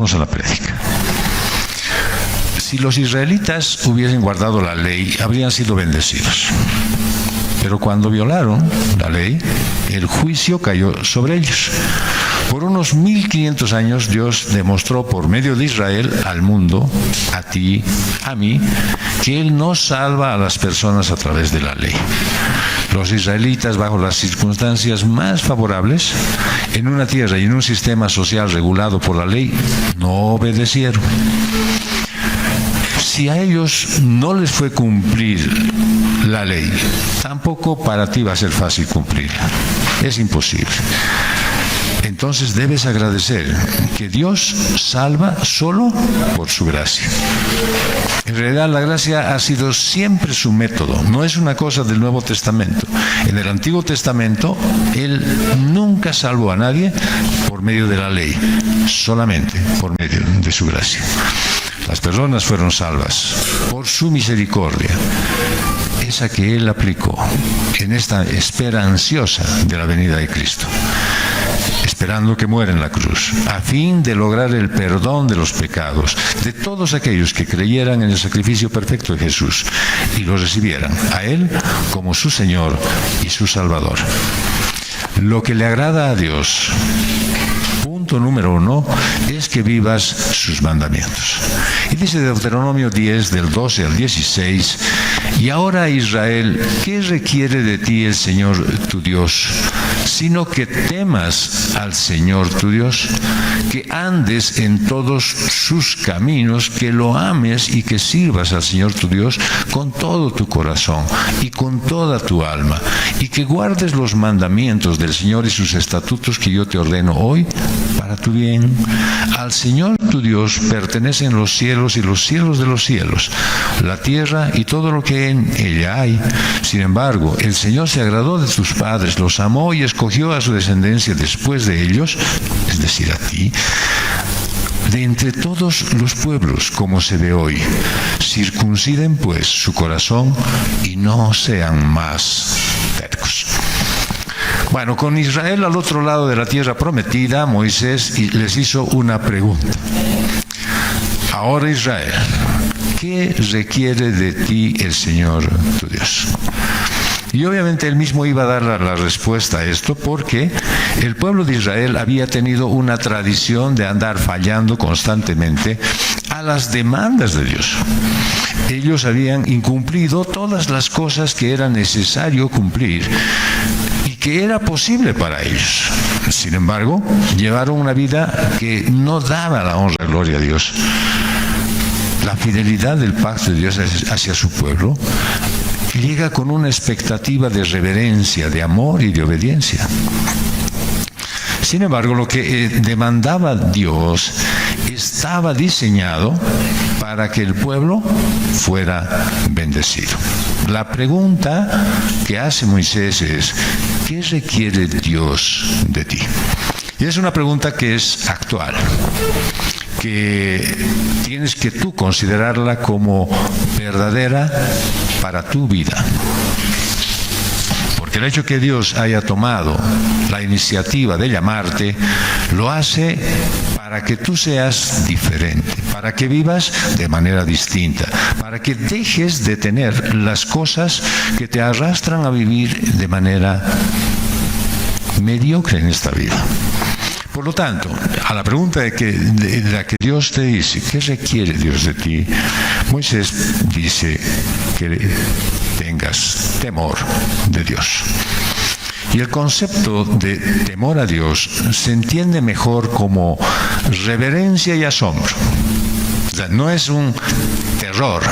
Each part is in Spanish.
Vamos a la prédica. Si los israelitas hubiesen guardado la ley, habrían sido bendecidos. Pero cuando violaron la ley, el juicio cayó sobre ellos. Por unos 1500 años Dios demostró por medio de Israel al mundo, a ti, a mí, que Él no salva a las personas a través de la ley. Los israelitas, bajo las circunstancias más favorables, en una tierra y en un sistema social regulado por la ley, no obedecieron. Si a ellos no les fue cumplir la ley, tampoco para ti va a ser fácil cumplirla. Es imposible. Entonces debes agradecer que Dios salva solo por su gracia. En realidad la gracia ha sido siempre su método, no es una cosa del Nuevo Testamento. En el Antiguo Testamento, Él nunca salvó a nadie por medio de la ley, solamente por medio de su gracia. Las personas fueron salvas por su misericordia, esa que Él aplicó en esta espera ansiosa de la venida de Cristo, esperando que muera en la cruz, a fin de lograr el perdón de los pecados de todos aquellos que creyeran en el sacrificio perfecto de Jesús y lo recibieran a Él como su Señor y su Salvador. Lo que le agrada a Dios, punto número 1, es que vivas sus mandamientos. Y dice Deuteronomio 10, del 12 al 16, y ahora Israel, ¿qué requiere de ti el Señor tu Dios? Sino que temas al Señor tu Dios, que andes en todos sus caminos, que lo ames y que sirvas al Señor tu Dios con todo tu corazón y con toda tu alma, y que guardes los mandamientos del Señor y sus estatutos que yo te ordeno hoy para tu bien. Al Señor tu Dios pertenecen los cielos y los cielos de los cielos, la tierra y todo lo que en ella hay. Sin embargo, el Señor se agradó de tus padres, los amó y escogió a su descendencia después de ellos, es decir, a ti, de entre todos los pueblos, como se ve hoy. Circunciden pues su corazón y no sean más tercos. Bueno, con Israel al otro lado de la tierra prometida, Moisés les hizo una pregunta. Ahora Israel, ¿qué requiere de ti el Señor tu Dios? Y obviamente él mismo iba a dar la respuesta a esto, porque el pueblo de Israel había tenido una tradición de andar fallando constantemente a las demandas de Dios. Ellos habían incumplido todas las cosas que era necesario cumplir y que era posible para ellos. Sin embargo, llevaron una vida que no daba la honra y gloria a Dios. La fidelidad del pacto de Dios hacia su pueblo llega con una expectativa de reverencia, de amor y de obediencia. Sin embargo, lo que demandaba Dios estaba diseñado para que el pueblo fuera bendecido. La pregunta que hace Moisés es: ¿qué requiere Dios de ti? Y es una pregunta que es actual, que tienes que tú considerarla como verdadera para tu vida. Porque el hecho que Dios haya tomado la iniciativa de llamarte, lo hace para que tú seas diferente, para que vivas de manera distinta, para que dejes de tener las cosas que te arrastran a vivir de manera mediocre en esta vida. Por lo tanto, a la pregunta de la que Dios te dice, ¿qué requiere Dios de ti? Moisés dice que tengas temor de Dios. Y el concepto de temor a Dios se entiende mejor como reverencia y asombro. O sea, no es un terror,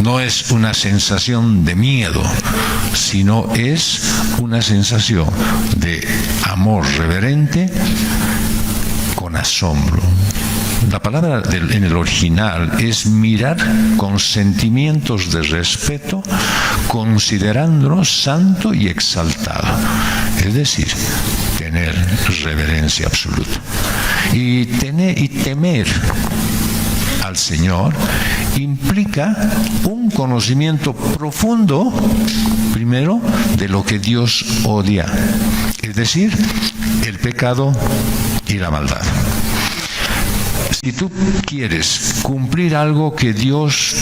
no es una sensación de miedo, sino es una sensación de amor reverente con asombro. La palabra en el original es mirar con sentimientos de respeto, considerándolo santo y exaltado. Es decir, tener reverencia absoluta. Y temer al Señor implica un conocimiento profundo, primero, de lo que Dios odia, es decir, el pecado y la maldad. Si tú quieres cumplir algo que Dios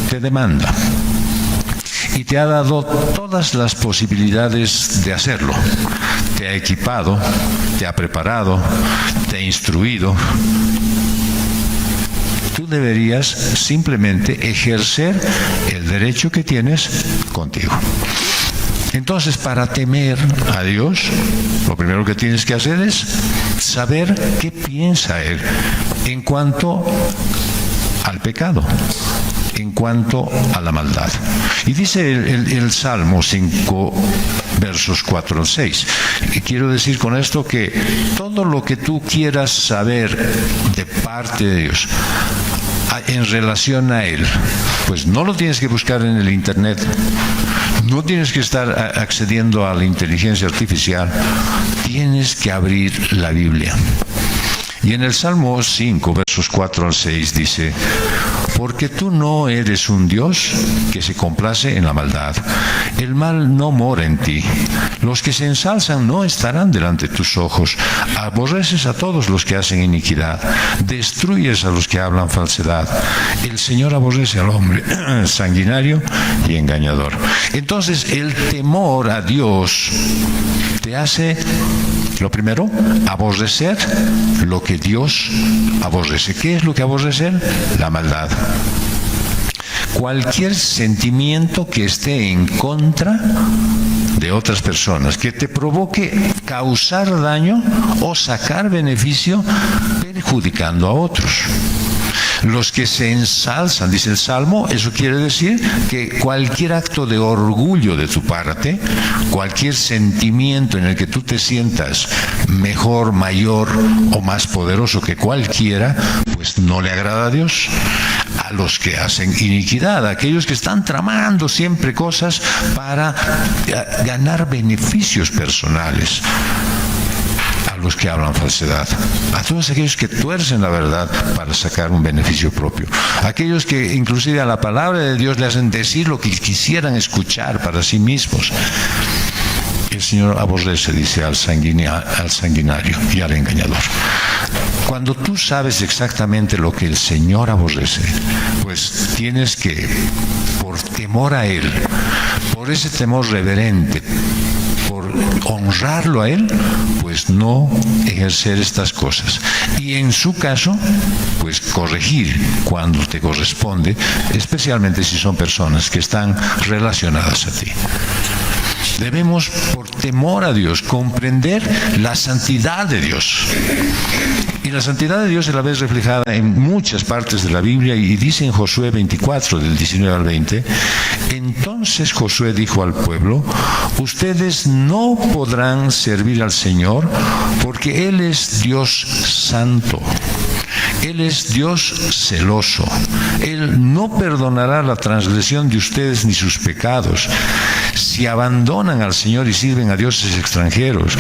te demanda y te ha dado todas las posibilidades de hacerlo, te ha equipado, te ha preparado, te ha instruido, tú deberías simplemente ejercer el derecho que tienes contigo. Entonces, para temer a Dios, lo primero que tienes que hacer es saber qué piensa Él en cuanto al pecado, en cuanto a la maldad. Y dice el Salmo 5, versos 4 al 6. Y quiero decir con esto que todo lo que tú quieras saber de parte de Dios en relación a Él, pues no lo tienes que buscar en el Internet, no tienes que estar accediendo a la inteligencia artificial, tienes que abrir la Biblia. Y en el Salmo 5, versos 4 al 6 dice: porque tú no eres un Dios que se complace en la maldad. El mal no mora en ti. Los que se ensalzan no estarán delante de tus ojos. Aborreces a todos los que hacen iniquidad. Destruyes a los que hablan falsedad. El Señor aborrece al hombre sanguinario y engañador. Entonces, el temor a Dios te hace, lo primero, aborrecer lo que Dios aborrece. ¿Qué es lo que aborrece? La maldad. Cualquier sentimiento que esté en contra de otras personas, que te provoque causar daño o sacar beneficio perjudicando a otros. Los que se ensalzan, dice el Salmo, eso quiere decir que cualquier acto de orgullo de tu parte, cualquier sentimiento en el que tú te sientas mejor, mayor o más poderoso que cualquiera, pues no le agrada a Dios. A los que hacen iniquidad, a aquellos que están tramando siempre cosas para ganar beneficios personales, a los que hablan falsedad, a todos aquellos que tuercen la verdad para sacar un beneficio propio, aquellos que inclusive a la palabra de Dios le hacen decir lo que quisieran escuchar para sí mismos. El Señor aborrece, dice, al sanguinario y al engañador. Cuando tú sabes exactamente lo que el Señor aborrece, pues tienes que, por temor a Él, por ese temor reverente, por honrarlo a Él, pues no ejercer estas cosas. Y en su caso, pues corregir cuando te corresponde, especialmente si son personas que están relacionadas a ti. Debemos, por temor a Dios, comprender la santidad de Dios. Y la santidad de Dios se la ve reflejada en muchas partes de la Biblia, y dice en Josué 24, del 19 al 20, entonces Josué dijo al pueblo: ustedes no podrán servir al Señor porque Él es Dios santo. Él es Dios celoso. Él no perdonará la transgresión de ustedes ni sus pecados. Si abandonan al Señor y sirven a dioses extranjeros,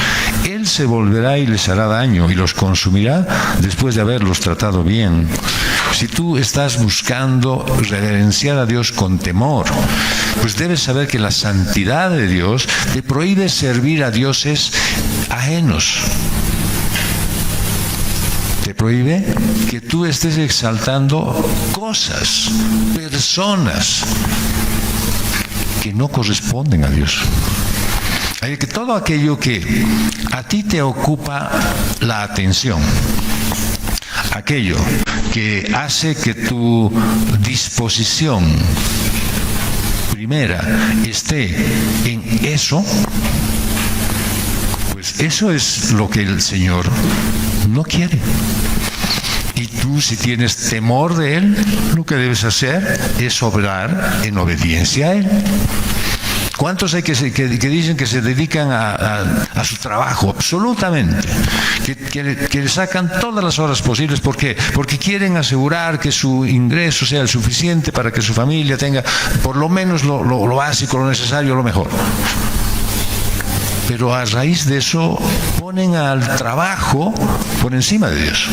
Él se volverá y les hará daño y los consumirá después de haberlos tratado bien. Si tú estás buscando reverenciar a Dios con temor, pues debes saber que la santidad de Dios te prohíbe servir a dioses ajenos. Te prohíbe que tú estés exaltando cosas, personas que no corresponden a Dios. Hay que todo aquello que a ti te ocupa la atención, aquello que hace que tu disposición primera esté en eso, pues eso es lo que el Señor no quiere. Y tú, si tienes temor de Él, lo que debes hacer es obrar en obediencia a Él. ¿Cuántos hay que dicen que se dedican a su trabajo? Absolutamente. Que le sacan todas las horas posibles. ¿Por qué? Porque quieren asegurar que su ingreso sea el suficiente para que su familia tenga por lo menos lo básico, lo necesario, lo mejor. Pero a raíz de eso ponen al trabajo por encima de Dios.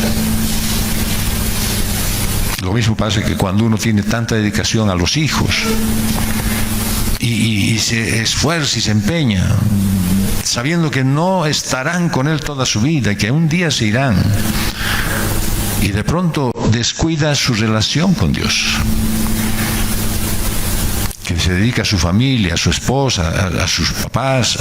Lo mismo pasa que cuando uno tiene tanta dedicación a los hijos y se esfuerza y se empeña, sabiendo que no estarán con él toda su vida y que un día se irán, y de pronto descuida su relación con Dios, que se dedica a su familia, a su esposa, a sus papás,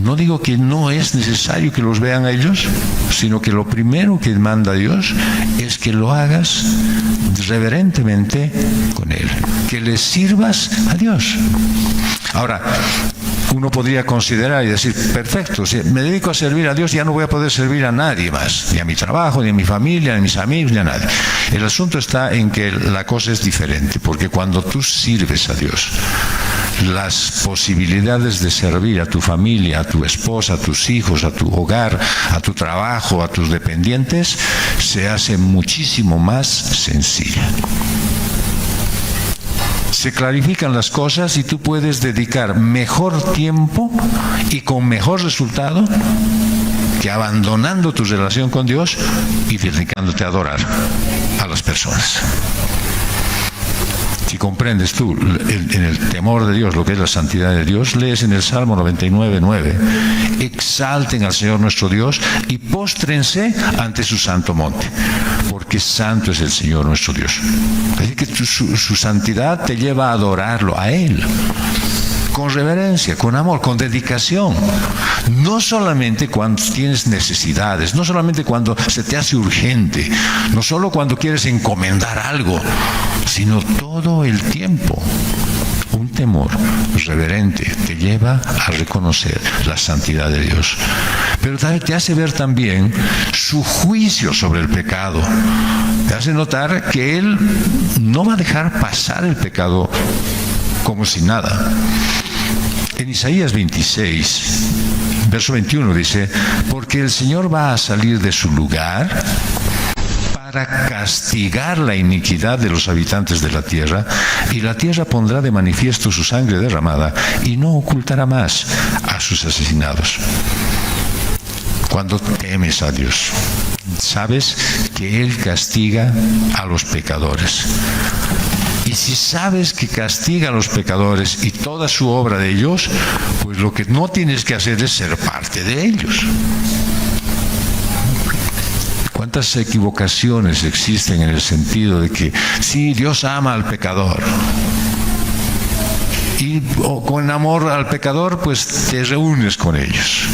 No digo que no es necesario que los vean a ellos, sino que lo primero que manda Dios es que lo hagas reverentemente con Él, que le sirvas a Dios. Ahora, uno podría considerar y decir, perfecto, si me dedico a servir a Dios, ya no voy a poder servir a nadie más, ni a mi trabajo, ni a mi familia, ni a mis amigos, ni a nadie. El asunto está en que la cosa es diferente, porque cuando tú sirves a Dios, las posibilidades de servir a tu familia, a tu esposa, a tus hijos, a tu hogar, a tu trabajo, a tus dependientes, se hace muchísimo más sencilla. Se clarifican las cosas y tú puedes dedicar mejor tiempo y con mejor resultado que abandonando tu relación con Dios y dedicándote a adorar a las personas. Si comprendes tú en el temor de Dios lo que es la santidad de Dios, lees en el Salmo 99:9, exalten al Señor nuestro Dios y póstrense ante su santo monte, porque santo es el Señor nuestro Dios. Es decir, que su santidad te lleva a adorarlo a Él, con reverencia, con amor, con dedicación. No solamente cuando tienes necesidades, no solamente cuando se te hace urgente, no solo cuando quieres encomendar algo, sino todo el tiempo. Un temor reverente te lleva a reconocer la santidad de Dios. Pero te hace ver también su juicio sobre el pecado. Te hace notar que Él no va a dejar pasar el pecado como si nada. En Isaías 26, verso 21 dice, porque el Señor va a salir de su lugar para castigar la iniquidad de los habitantes de la tierra, y la tierra pondrá de manifiesto su sangre derramada y no ocultará más a sus asesinados. Cuando temes a Dios, sabes que Él castiga a los pecadores. Y si sabes que castiga a los pecadores y toda su obra de ellos, pues lo que no tienes que hacer es ser parte de ellos. ¿Cuántas equivocaciones existen en el sentido de que sí, Dios ama al pecador? Y con amor al pecador, pues te reúnes con ellos.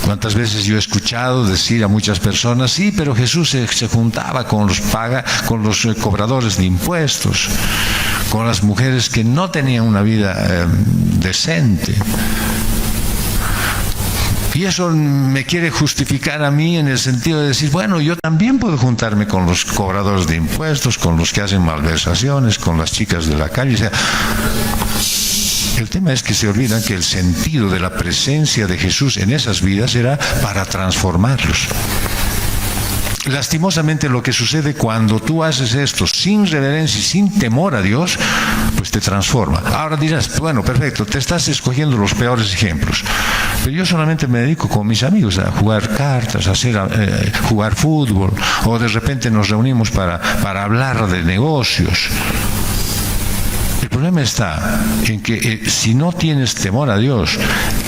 ¿Cuántas veces yo he escuchado decir a muchas personas, sí, pero Jesús se juntaba con los cobradores de impuestos, con las mujeres que no tenían una vida decente? Y eso me quiere justificar a mí en el sentido de decir, bueno, yo también puedo juntarme con los cobradores de impuestos, con los que hacen malversaciones, con las chicas de la calle. O sea, el tema es que se olvidan que el sentido de la presencia de Jesús en esas vidas era para transformarlos. Lastimosamente lo que sucede cuando tú haces esto sin reverencia y sin temor a Dios, pues te transforma. Ahora dirás, bueno, perfecto, te estás escogiendo los peores ejemplos, pero yo solamente me dedico con mis amigos a jugar cartas, a jugar fútbol, o de repente nos reunimos para hablar de negocios. El problema está en que si no tienes temor a Dios,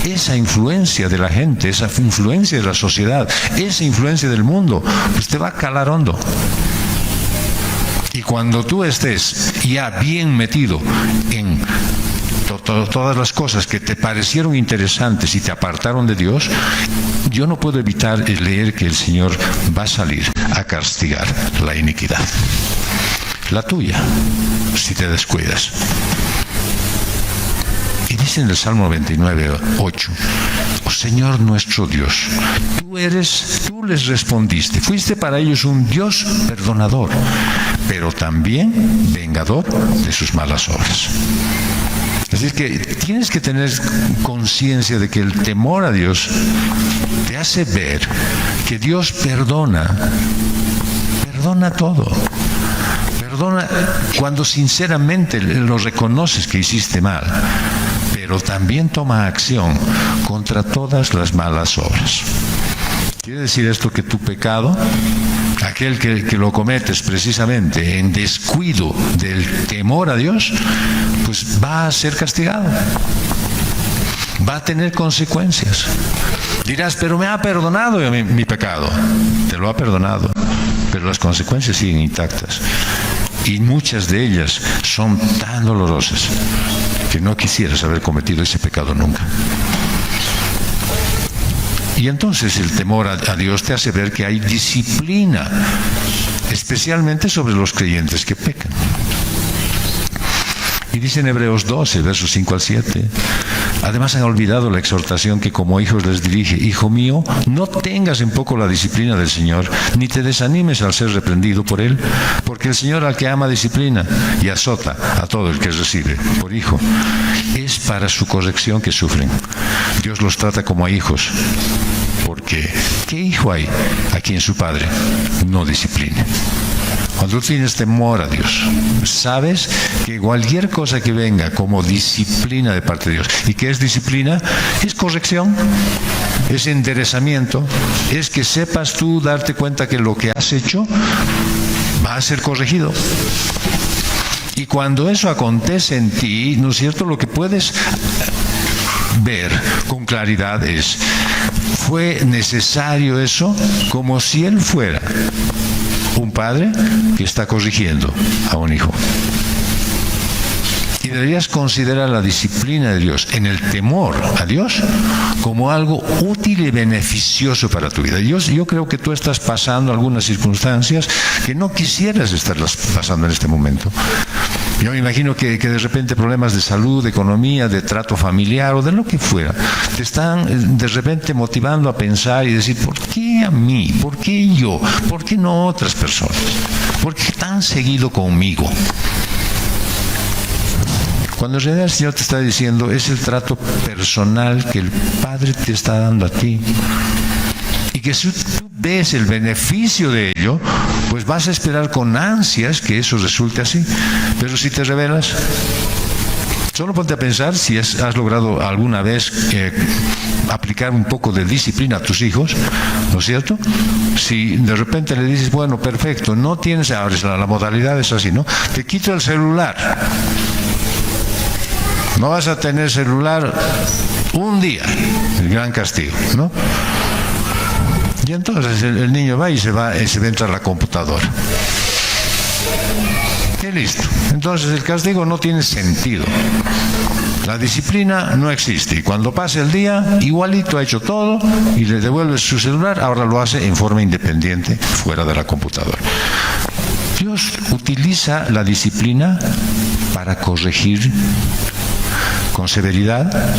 esa influencia de la gente, esa influencia de la sociedad, esa influencia del mundo, pues te va a calar hondo. Y cuando tú estés ya bien metido en todas las cosas que te parecieron interesantes y te apartaron de Dios, yo no puedo evitar leer que el Señor va a salir a castigar la iniquidad. La tuya, si te descuidas. Y dice en el Salmo 99:8, oh Señor nuestro Dios, tú les respondiste, fuiste para ellos un Dios perdonador, pero también vengador de sus malas obras. Es decir, que tienes que tener conciencia de que el temor a Dios te hace ver que Dios perdona todo. Perdona cuando sinceramente lo reconoces que hiciste mal, pero también toma acción contra todas las malas obras. ¿Quiere decir esto que tu pecado, aquel que lo cometes precisamente en descuido del temor a Dios, pues va a ser castigado? va a tener consecuencias. Dirás, pero me ha perdonado mi pecado. Te lo ha perdonado, pero las consecuencias siguen intactas. Y muchas de ellas son tan dolorosas que no quisieras haber cometido ese pecado nunca. Y entonces el temor a Dios te hace ver que hay disciplina, especialmente sobre los creyentes que pecan. Y dice en Hebreos 12, versos 5 al 7, además han olvidado la exhortación que como hijos les dirige: Hijo mío, no tengas en poco la disciplina del Señor, ni te desanimes al ser reprendido por Él, porque el Señor al que ama disciplina y azota a todo el que recibe por hijo. Es para su corrección que sufren. Dios los trata como a hijos, porque ¿qué hijo hay a quien su padre no discipline? Cuando tú tienes temor a Dios, sabes que cualquier cosa que venga como disciplina de parte de Dios, ¿y qué es disciplina? Es corrección, es enderezamiento, es que sepas tú darte cuenta que lo que has hecho va a ser corregido. Y cuando eso acontece en ti, ¿no es cierto? Lo que puedes ver con claridad es: fue necesario eso, como si Él fuera un padre que está corrigiendo a un hijo. Y deberías considerar la disciplina de Dios en el temor a Dios como algo útil y beneficioso para tu vida. Yo creo que tú estás pasando algunas circunstancias que no quisieras estarlas pasando en este momento. Yo me imagino que de repente problemas de salud, de economía, de trato familiar o de lo que fuera, te están de repente motivando a pensar y decir: ¿por qué a mí? ¿Por qué yo? ¿Por qué no otras personas? ¿Por qué tan seguido conmigo? Cuando en realidad el Señor te está diciendo, es el trato personal que el Padre te está dando a ti. Y que si tú ves el beneficio de ello, pues vas a esperar con ansias que eso resulte así. Pero si te rebelas, solo ponte a pensar si has logrado alguna vez aplicar un poco de disciplina a tus hijos, ¿no es cierto? Si de repente le dices: bueno, perfecto, no tienes, ahora la modalidad es así, ¿no? Te quito el celular. No vas a tener celular un día, el gran castigo, ¿no? Y entonces el niño va y se entra a la computadora. Y listo. Entonces el castigo no tiene sentido. La disciplina no existe. Y cuando pase el día, igualito ha hecho todo y le devuelves su celular, ahora lo hace en forma independiente, fuera de la computadora. Dios utiliza la disciplina para corregir con severidad,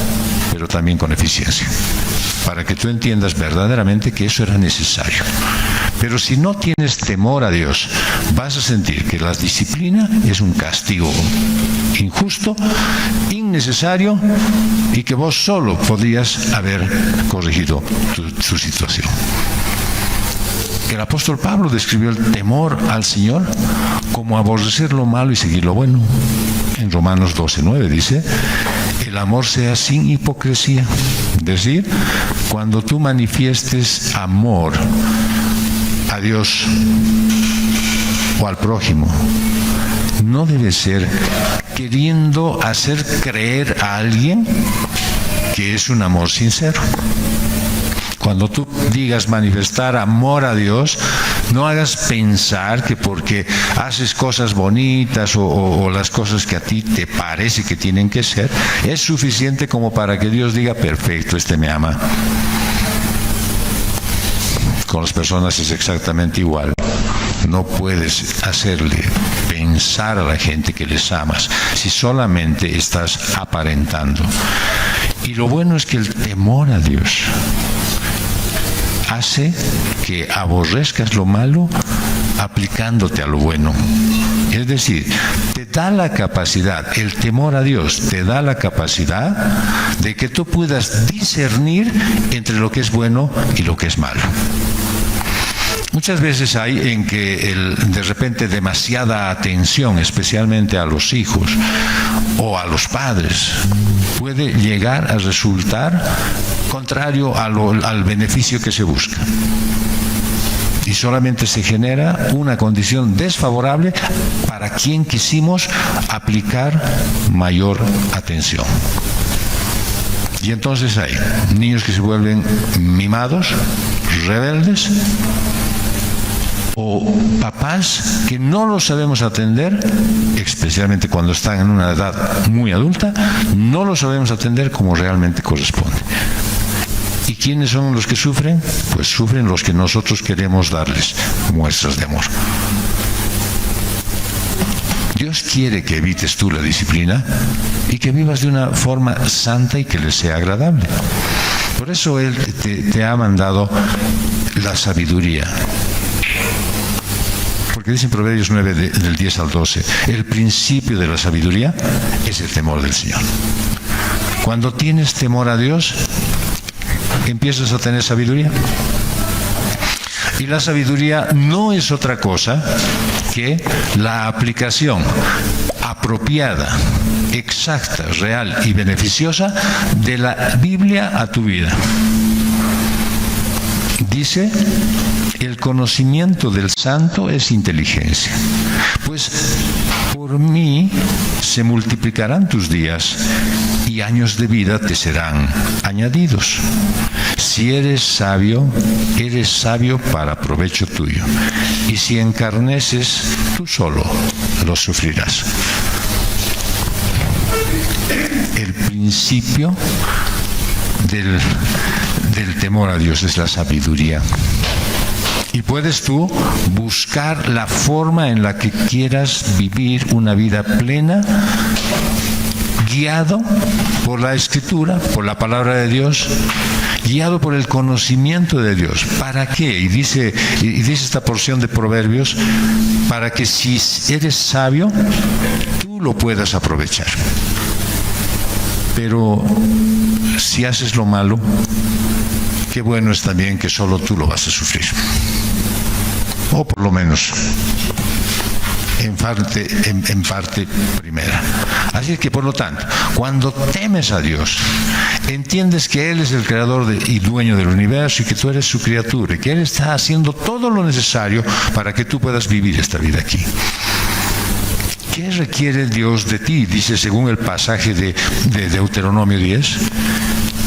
pero también con eficiencia, para que tú entiendas verdaderamente que eso era necesario. Pero si no tienes temor a Dios, vas a sentir que la disciplina es un castigo injusto, innecesario, y que vos solo podrías haber corregido tu situación. El apóstol Pablo describió el temor al Señor como aborrecer lo malo y seguir lo bueno. En Romanos 12:9 dice: el amor sea sin hipocresía. Es decir, cuando tú manifiestes amor a Dios o al prójimo, no debe ser queriendo hacer creer a alguien que es un amor sincero. Cuando tú digas manifestar amor a Dios, no hagas pensar que porque haces cosas bonitas o las cosas que a ti te parece que tienen que ser, es suficiente como para que Dios diga: perfecto, este me ama. Con las personas es exactamente igual. No puedes hacerle pensar a la gente que les amas si solamente estás aparentando. Y lo bueno es que el temor a Dios hace que aborrezcas lo malo aplicándote a lo bueno. Es decir, te da la capacidad, el temor a Dios te da la capacidad de que tú puedas discernir entre lo que es bueno y lo que es malo. Muchas veces hay en que de repente demasiada atención, especialmente a los hijos o a los padres, puede llegar a resultar contrario al beneficio que se busca. Y solamente se genera una condición desfavorable para quien quisimos aplicar mayor atención. Y entonces hay niños que se vuelven mimados, rebeldes, o papás que no los sabemos atender, especialmente cuando están en una edad muy adulta, no los sabemos atender como realmente corresponde. ¿Y quiénes son los que sufren? Pues sufren los que nosotros queremos darles muestras de amor. Dios quiere que evites tú la disciplina y que vivas de una forma santa y que le sea agradable. Por eso Él te ha mandado la sabiduría. Porque dice en Proverbios 9, del 10 al 12, el principio de la sabiduría es el temor del Señor. Cuando tienes temor a Dios, empiezas a tener sabiduría. Y la sabiduría no es otra cosa que la aplicación apropiada, exacta, real y beneficiosa de la Biblia a tu vida. Dice, el conocimiento del santo es inteligencia. Pues por mí se multiplicarán tus días y años de vida te serán añadidos. Si eres sabio para provecho tuyo. Y si encarneces, tú solo lo sufrirás. El principio del temor a Dios es la sabiduría. Y puedes tú buscar la forma en la que quieras vivir una vida plena, guiado por la Escritura, por la palabra de Dios, guiado por el conocimiento de Dios. ¿Para qué? Y dice esta porción de Proverbios, para que si eres sabio, tú lo puedas aprovechar. Pero si haces lo malo, qué bueno es también que solo tú lo vas a sufrir. O por lo menos en parte primera. Así que, por lo tanto, cuando temes a Dios, entiendes que Él es el creador y dueño del universo y que tú eres su criatura y que Él está haciendo todo lo necesario para que tú puedas vivir esta vida aquí. ¿Qué requiere Dios de ti? Dice según el pasaje de Deuteronomio 10,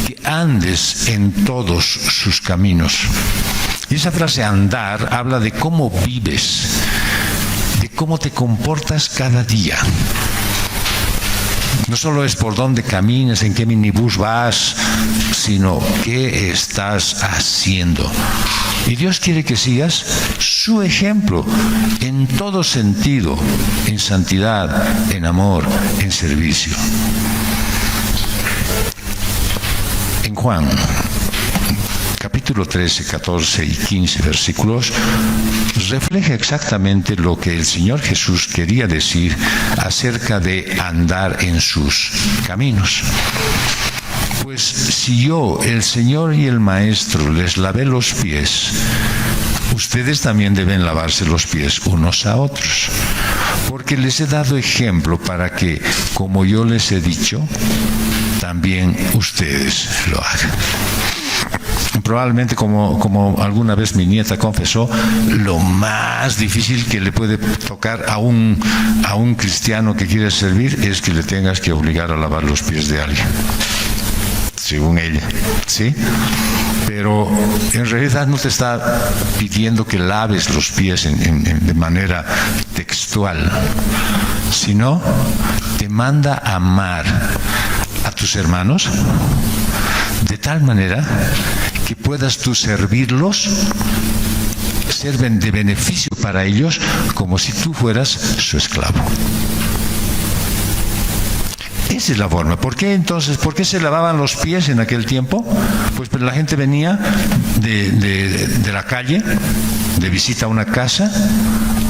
que andes en todos sus caminos. Y esa frase andar habla de cómo vives, de cómo te comportas cada día. No solo es por dónde caminas, en qué minibús vas, sino qué estás haciendo. Y Dios quiere que sigas su ejemplo en todo sentido, en santidad, en amor, en servicio. En Juan, capítulo 13, 14 y 15 versículos, refleja exactamente lo que el Señor Jesús quería decir acerca de andar en sus caminos. Pues si yo, el Señor y el Maestro, les lavé los pies, ustedes también deben lavarse los pies unos a otros. Porque les he dado ejemplo para que, como yo les he dicho, también ustedes lo hagan. Probablemente, como alguna vez mi nieta confesó, lo más difícil que le puede tocar a un cristiano que quiere servir es que le tengas que obligar a lavar los pies de alguien, según ella, ¿sí? Pero en realidad no te está pidiendo que laves los pies de manera textual, sino te manda a amar a tus hermanos de tal manera que puedas tú servirlos, ser de beneficio para ellos, como si tú fueras su esclavo. Esa es la forma. ¿Por qué entonces? ¿Por qué se lavaban los pies en aquel tiempo? Pues la gente venía de la calle, de visita a una casa,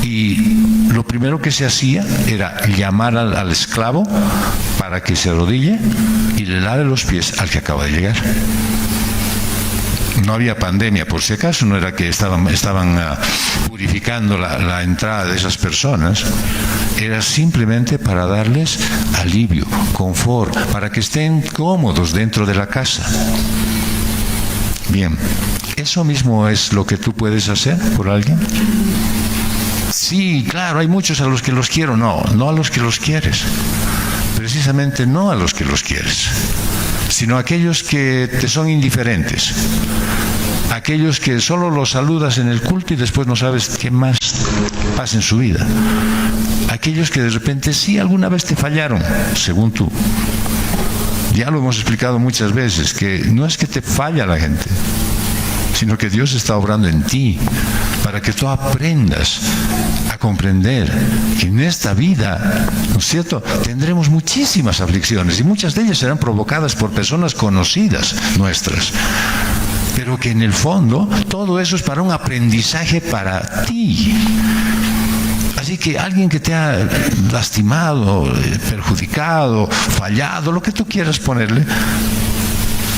y lo primero que se hacía era llamar al esclavo para que se arrodille y le lave los pies al que acaba de llegar. No había pandemia, por si acaso, no era que estaban purificando la entrada de esas personas. Era simplemente para darles alivio, confort, para que estén cómodos dentro de la casa. Bien, ¿eso mismo es lo que tú puedes hacer por alguien? Sí, claro, hay muchos a los que los quiero. No a los que los quieres. Precisamente no a los que los quieres, sino aquellos que te son indiferentes, aquellos que solo los saludas en el culto y después no sabes qué más pasa en su vida, aquellos que de repente sí alguna vez te fallaron, según tú. Ya lo hemos explicado muchas veces, que no es que te falla la gente, sino que Dios está obrando en ti para que tú aprendas a comprender que en esta vida, ¿no es cierto?, tendremos muchísimas aflicciones y muchas de ellas serán provocadas por personas conocidas nuestras, pero que en el fondo todo eso es para un aprendizaje para ti. Así que alguien que te ha lastimado, perjudicado, fallado, lo que tú quieras ponerle,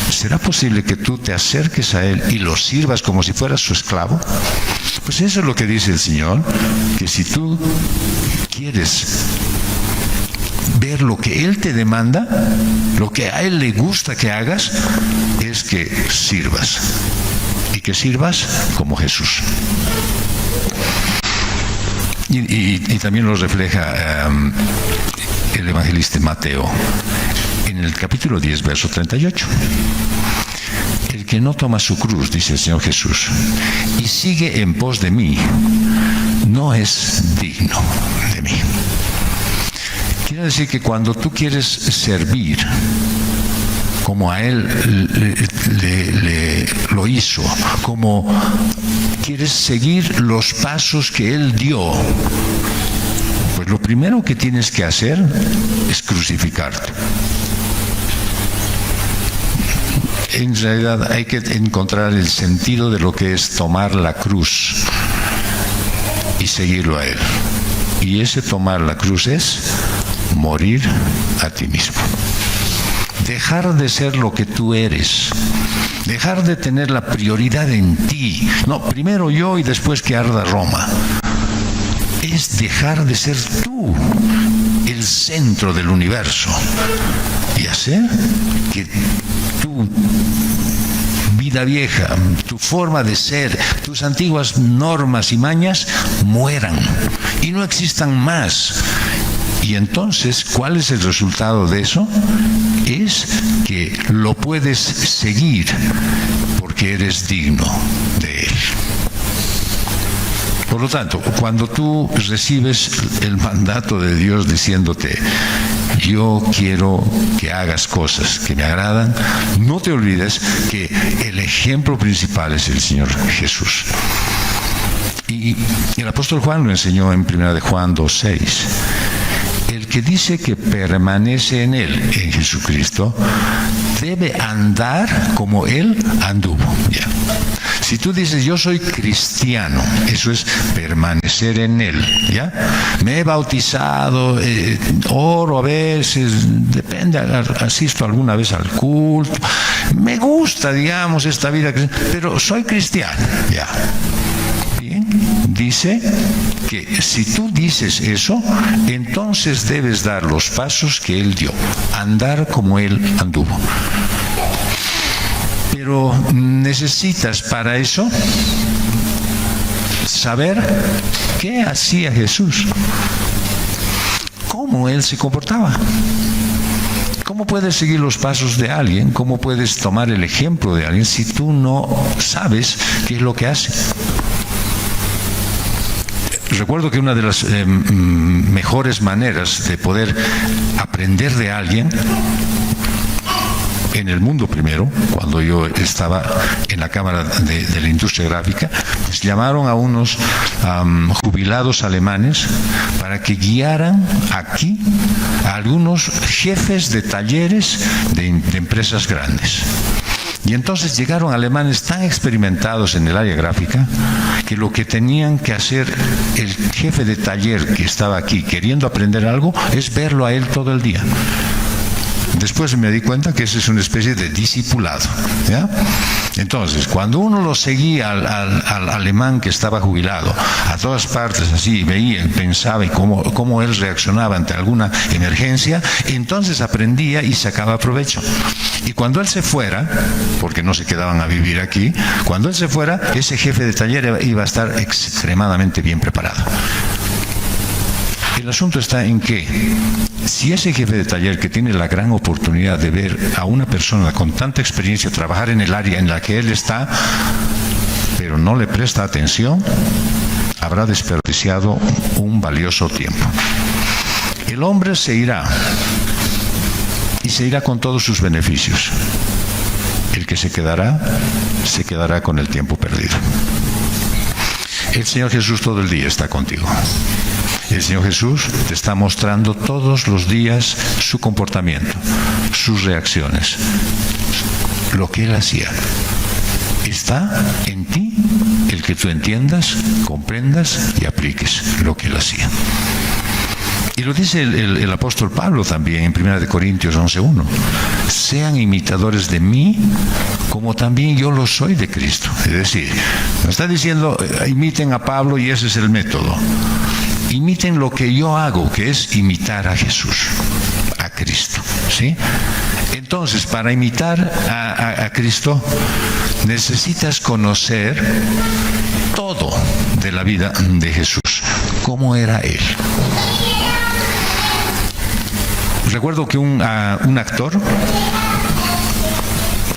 ¿será posible que tú te acerques a él y lo sirvas como si fueras su esclavo? Pues eso es lo que dice el Señor, que si tú quieres ver lo que Él te demanda, lo que a Él le gusta que hagas, es que sirvas. Y que sirvas como Jesús. Y también lo refleja el evangelista Mateo en el capítulo 10, verso 38. El que no toma su cruz, dice el Señor Jesús, y sigue en pos de mí, no es digno de mí. Quiere decir que cuando tú quieres servir como a Él lo hizo, como quieres seguir los pasos que Él dio, pues lo primero que tienes que hacer es crucificarte. En realidad hay que encontrar el sentido de lo que es tomar la cruz y seguirlo a Él. Y ese tomar la cruz es morir a ti mismo. Dejar de ser lo que tú eres. Dejar de tener la prioridad en ti. No, primero yo y después que arda Roma. Es dejar de ser tú el centro del universo y hacer que tu vida vieja, tu forma de ser, tus antiguas normas y mañas mueran y no existan más. Y entonces, ¿cuál es el resultado de eso? Es que lo puedes seguir porque eres digno de Él. Por lo tanto, cuando tú recibes el mandato de Dios diciéndote, yo quiero que hagas cosas que me agradan, no te olvides que el ejemplo principal es el Señor Jesús. Y el apóstol Juan lo enseñó en 1 Juan 2:6. El que dice que permanece en Él, en Jesucristo, debe andar como Él anduvo. ¿Ya? Si tú dices, yo soy cristiano, eso es permanecer en Él, ¿ya? Me he bautizado, oro a veces, depende, asisto alguna vez al culto, me gusta, digamos, esta vida, pero soy cristiano, ¿ya? Bien, dice que si tú dices eso, entonces debes dar los pasos que Él dio, andar como Él anduvo. Pero necesitas para eso saber qué hacía Jesús, cómo Él se comportaba. ¿Cómo puedes seguir los pasos de alguien? ¿Cómo puedes tomar el ejemplo de alguien si tú no sabes qué es lo que hace? Recuerdo que una de las mejores maneras de poder aprender de alguien en el mundo primero, cuando yo estaba en la Cámara de la Industria Gráfica, pues llamaron a unos jubilados alemanes para que guiaran aquí a algunos jefes de talleres de empresas grandes. Y entonces llegaron alemanes tan experimentados en el área gráfica que lo que tenían que hacer el jefe de taller que estaba aquí queriendo aprender algo es verlo a él todo el día. Después me di cuenta que eso es una especie de discipulado, ¿ya? Entonces, cuando uno lo seguía al alemán que estaba jubilado a todas partes así, veía, pensaba y cómo él reaccionaba ante alguna emergencia, entonces aprendía y sacaba provecho. Y cuando él se fuera, porque no se quedaban a vivir aquí, cuando él se fuera, ese jefe de taller iba a estar extremadamente bien preparado. El asunto está en que si ese jefe de taller que tiene la gran oportunidad de ver a una persona con tanta experiencia trabajar en el área en la que él está, pero no le presta atención, habrá desperdiciado un valioso tiempo. El hombre se irá, y se irá con todos sus beneficios. El que se quedará con el tiempo perdido. El Señor Jesús todo el día está contigo. El Señor Jesús te está mostrando todos los días su comportamiento, sus reacciones, lo que Él hacía. Está en ti el que tú entiendas, comprendas y apliques lo que Él hacía. Y lo dice el apóstol Pablo también en 1 Corintios 11:1. Sean imitadores de mí como también yo lo soy de Cristo. Es decir, no está diciendo imiten a Pablo y ese es el método. Imiten lo que yo hago, que es imitar a Jesús, a Cristo, ¿sí? Entonces, para imitar a Cristo, necesitas conocer todo de la vida de Jesús, cómo era Él. Recuerdo que un actor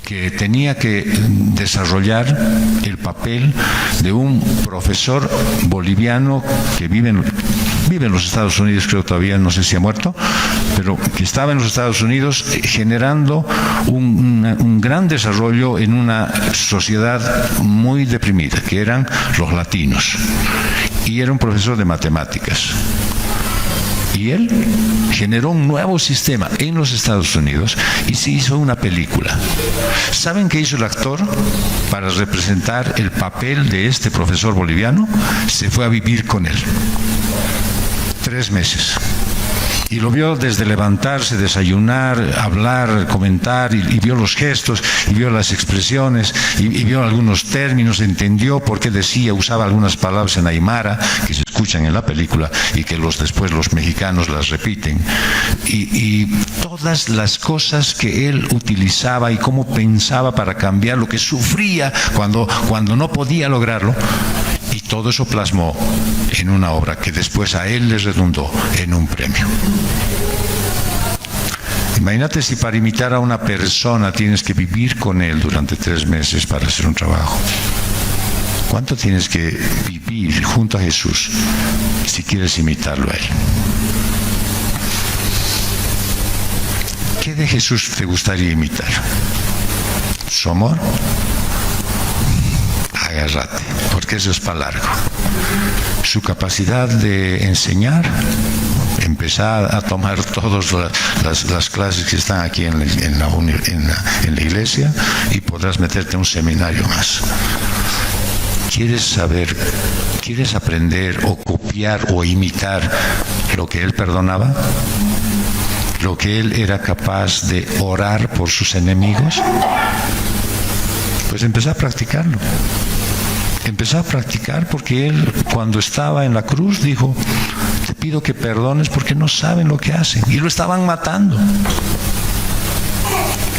que tenía que desarrollar el papel de un profesor boliviano que vive en los Estados Unidos, creo todavía, no sé si ha muerto, pero que estaba en los Estados Unidos generando un gran desarrollo en una sociedad muy deprimida, que eran los latinos, y era un profesor de matemáticas. Y él generó un nuevo sistema en los Estados Unidos y se hizo una película. ¿Saben qué hizo el actor para representar el papel de este profesor boliviano? Se fue a vivir con él 3 meses. Y lo vio desde levantarse, desayunar, hablar, comentar, y vio los gestos, y vio las expresiones, y vio algunos términos, entendió por qué usaba algunas palabras en aymara, que se escuchan en la película, y que después los mexicanos las repiten. Y todas las cosas que él utilizaba y cómo pensaba para cambiar lo que sufría cuando no podía lograrlo. Y todo eso plasmó en una obra que después a él le redundó en un premio. Imagínate si para imitar a una persona tienes que vivir con él durante 3 meses para hacer un trabajo. ¿Cuánto tienes que vivir junto a Jesús si quieres imitarlo a Él? ¿Qué de Jesús te gustaría imitar? ¿Su amor? Agárrate, porque eso es para largo. Su capacidad de enseñar, empezar a tomar todas las clases que están aquí en la iglesia, y podrás meterte en un seminario más. ¿Quieres saber, quieres aprender o copiar o imitar lo que Él perdonaba? ¿Lo que Él era capaz de orar por sus enemigos? Pues empezá a practicarlo. Empezó a practicar porque Él, cuando estaba en la cruz, dijo: te pido que perdones porque no saben lo que hacen. Y lo estaban matando.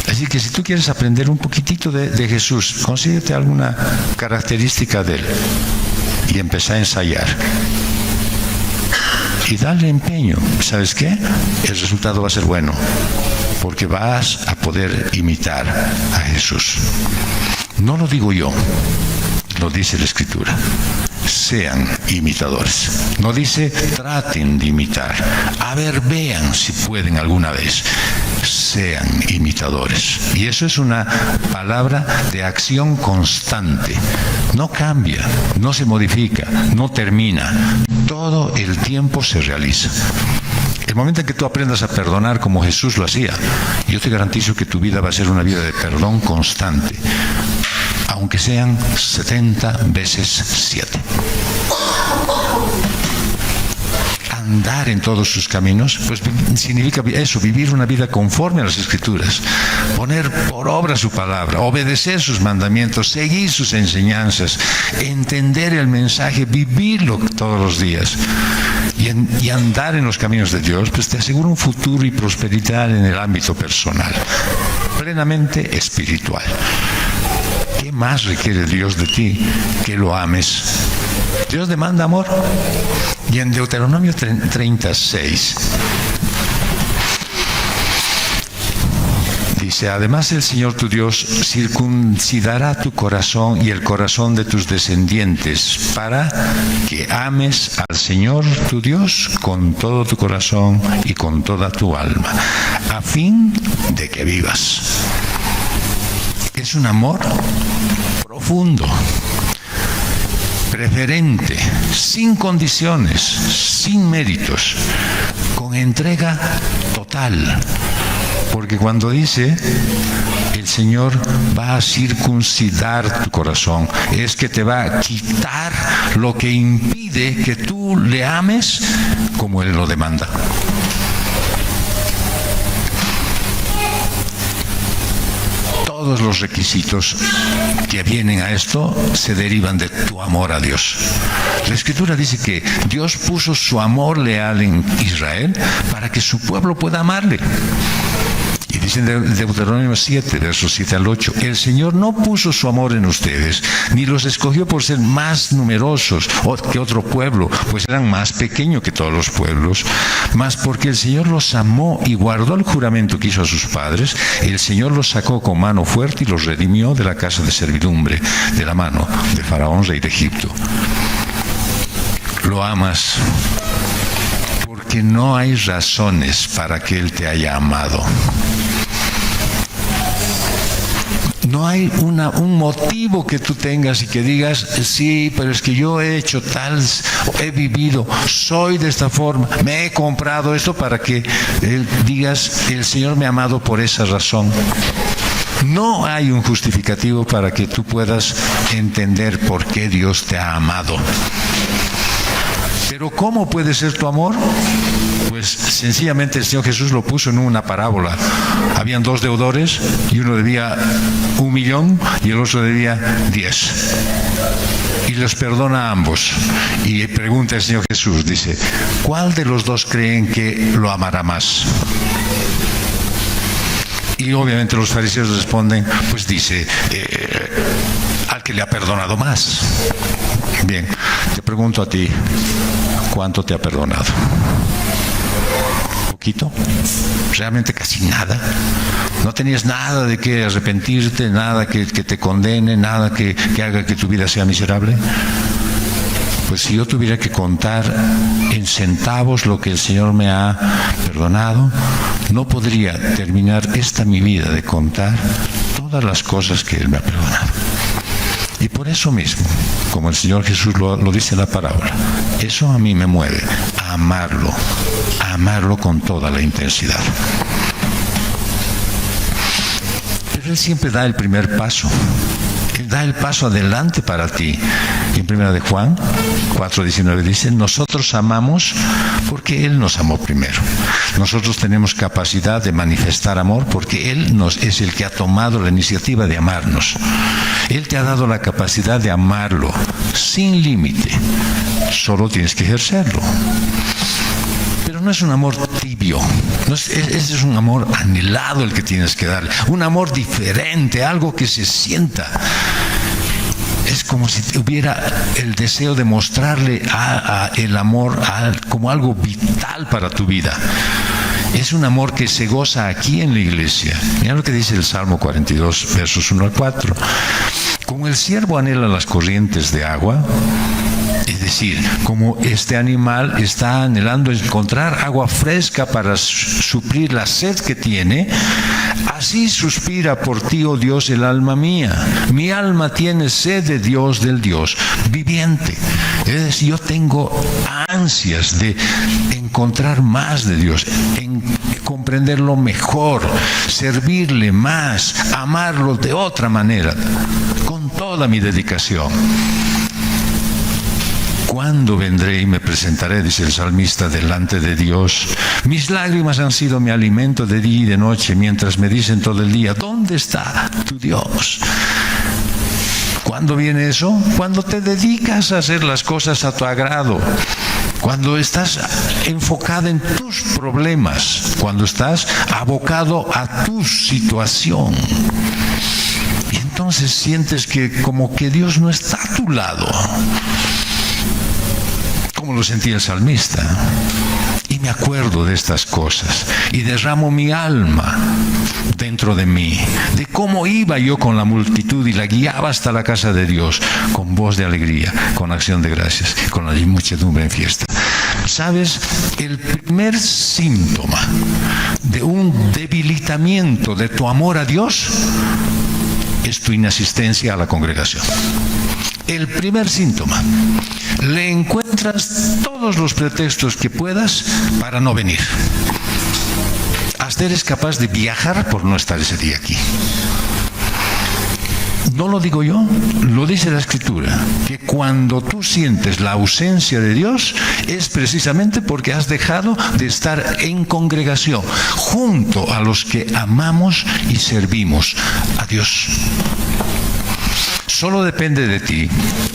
Así que si tú quieres aprender un poquitito de Jesús, consíguete alguna característica de Él y empezá a ensayar. Y dale empeño. ¿Sabes qué? El resultado va a ser bueno, porque vas a poder imitar a Jesús. No lo digo yo, lo dice la Escritura. Sean imitadores. No dice traten de imitar. A ver, vean si pueden alguna vez. Sean imitadores. Y eso es una palabra de acción constante. No cambia, no se modifica, no termina. Todo el tiempo se realiza. El momento en que tú aprendas a perdonar como Jesús lo hacía, yo te garantizo que tu vida va a ser una vida de perdón constante, aunque sean 70 veces 7. Andar en todos sus caminos, pues significa eso, vivir una vida conforme a las Escrituras, poner por obra su palabra, obedecer sus mandamientos, seguir sus enseñanzas, entender el mensaje, vivirlo todos los días y andar en los caminos de Dios, pues te asegura un futuro y prosperidad en el ámbito personal, plenamente espiritual. ¿Qué más requiere Dios de ti? Que lo ames Dios demanda amor. Y en Deuteronomio 36 dice: además el Señor tu Dios circuncidará tu corazón y el corazón de tus descendientes para que ames al Señor tu Dios con todo tu corazón y con toda tu alma, a fin de que vivas. Es un amor profundo, preferente, sin condiciones, sin méritos, con entrega total. Porque cuando dice el Señor va a circuncidar tu corazón, es que te va a quitar lo que impide que tú le ames como Él lo demanda. Todos los requisitos que vienen a esto se derivan de tu amor a Dios. La Escritura dice que Dios puso su amor leal en Israel para que su pueblo pueda amarle. Y dice en Deuteronomio 7, versos 7 al 8, el Señor no puso su amor en ustedes, ni los escogió por ser más numerosos que otro pueblo, pues eran más pequeños que todos los pueblos, mas porque el Señor los amó y guardó el juramento que hizo a sus padres. El Señor los sacó con mano fuerte y los redimió de la casa de servidumbre, de la mano de Faraón, rey de Egipto. Lo amas porque no hay razones para que Él te haya amado. No hay un motivo que tú tengas y que digas, sí, pero es que yo he hecho tal, he vivido, soy de esta forma, me he comprado esto para que digas, el Señor me ha amado por esa razón. No hay un justificativo para que tú puedas entender por qué Dios te ha amado. Pero ¿cómo puede ser tu amor? Pues sencillamente el Señor Jesús lo puso en una parábola. Habían dos deudores y uno debía 1.000.000 y el otro debía 10. Y los perdona a ambos. Y pregunta el Señor Jesús, dice, ¿cuál de los dos creen que lo amará más? Y obviamente los fariseos responden, pues dice, al que le ha perdonado más. Bien, te pregunto a ti, ¿cuánto te ha perdonado? ¿Poquito? ¿Realmente casi nada? ¿No tenías nada de qué arrepentirte, nada que te condene, nada que haga que tu vida sea miserable? Pues si yo tuviera que contar en centavos lo que el Señor me ha perdonado, no podría terminar esta mi vida de contar todas las cosas que Él me ha perdonado. Y por eso mismo, como el Señor Jesús lo dice en la parábola, eso a mí me mueve a amarlo con toda la intensidad. Pero Él siempre da el primer paso. Él da el paso adelante para ti. Y en 1 de Juan 4:19 dice, nosotros amamos porque Él nos amó primero. Nosotros tenemos capacidad de manifestar amor porque Él es el que ha tomado la iniciativa de amarnos. Él te ha dado la capacidad de amarlo sin límite. Solo tienes que ejercerlo. Pero no es un amor tibio. Ese es un amor anhelado el que tienes que darle. Un amor diferente, algo que se sienta. Es como si hubiera el deseo de mostrarle el amor como algo vital para tu vida. Es un amor que se goza aquí en la iglesia. Mira lo que dice el Salmo 42, versos 1 al 4. Como el ciervo anhela las corrientes de agua, es decir, como este animal está anhelando encontrar agua fresca para suplir la sed que tiene, así suspira por ti, oh Dios, el alma mía. Mi alma tiene sed de Dios, del Dios viviente. Es decir, yo tengo ansias de encontrar más de Dios, en comprenderlo mejor, servirle más, amarlo de otra manera, con toda mi dedicación. ¿Cuándo vendré y me presentaré, dice el salmista, delante de Dios? Mis lágrimas han sido mi alimento de día y de noche, mientras me dicen todo el día, ¿dónde está tu Dios? ¿Cuándo viene eso? Cuando te dedicas a hacer las cosas a tu agrado, cuando estás enfocado en tus problemas, cuando estás abocado a tu situación. Y entonces sientes que como que Dios no está a tu lado. lo sentía el salmista. Y me acuerdo de estas cosas y derramo mi alma dentro de mí, de cómo iba yo con la multitud y la guiaba hasta la casa de Dios, con voz de alegría, con acción de gracias, con la muchedumbre en fiesta. ¿Sabes? El primer síntoma de un debilitamiento de tu amor a Dios es tu inasistencia a la congregación. El primer síntoma. Le encuentras todos los pretextos que puedas para no venir. Hasta eres capaz de viajar por no estar ese día aquí. No lo digo yo, lo dice la Escritura, que cuando tú sientes la ausencia de Dios es precisamente porque has dejado de estar en congregación junto a los que amamos y servimos a Dios. Solo depende de ti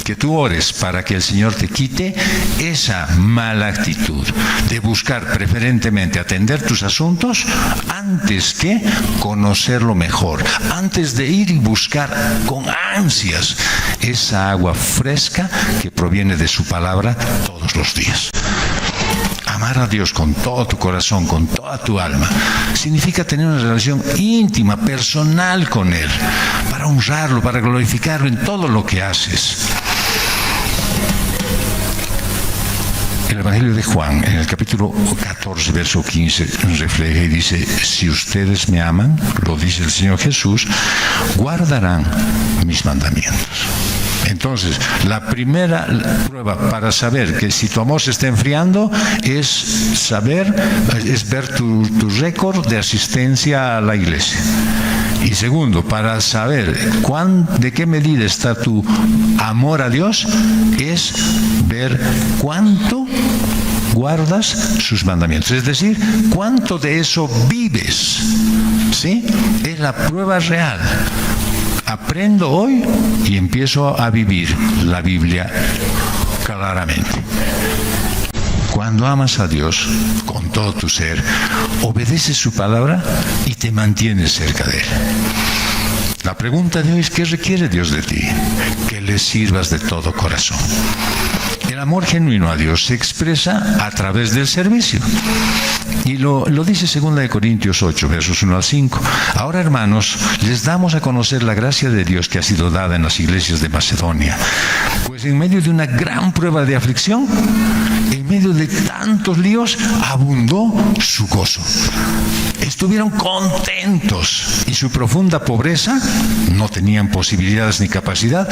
que tú ores para que el Señor te quite esa mala actitud de buscar preferentemente atender tus asuntos antes que conocerlo mejor, antes de ir y buscar con ansias esa agua fresca que proviene de su palabra todos los días. Amar a Dios con todo tu corazón, con toda tu alma, significa tener una relación íntima, personal con Él, para honrarlo, para glorificarlo en todo lo que haces. El Evangelio de Juan, en el capítulo 14, verso 15, refleja y dice: si ustedes me aman, lo dice el Señor Jesús, guardarán mis mandamientos. Entonces, la primera prueba para saber que si tu amor se está enfriando es ver tu récord de asistencia a la iglesia. Y segundo, para saber de qué medida está tu amor a Dios, es ver cuánto guardas sus mandamientos. Es decir, cuánto de eso vives. ¿Sí? Es la prueba real. Aprendo hoy y empiezo a vivir la Biblia claramente. Cuando amas a Dios con todo tu ser, obedeces su palabra y te mantienes cerca de Él. La pregunta de hoy es: ¿qué requiere Dios de ti? Que le sirvas de todo corazón. El amor genuino a Dios se expresa a través del servicio. Y lo dice 2 Corintios 8, versos 1 al 5. Ahora, hermanos, les damos a conocer la gracia de Dios que ha sido dada en las iglesias de Macedonia. Pues en medio de una gran prueba de aflicción, en medio de tantos líos, abundó su gozo. Estuvieron contentos y su profunda pobreza, no tenían posibilidades ni capacidad,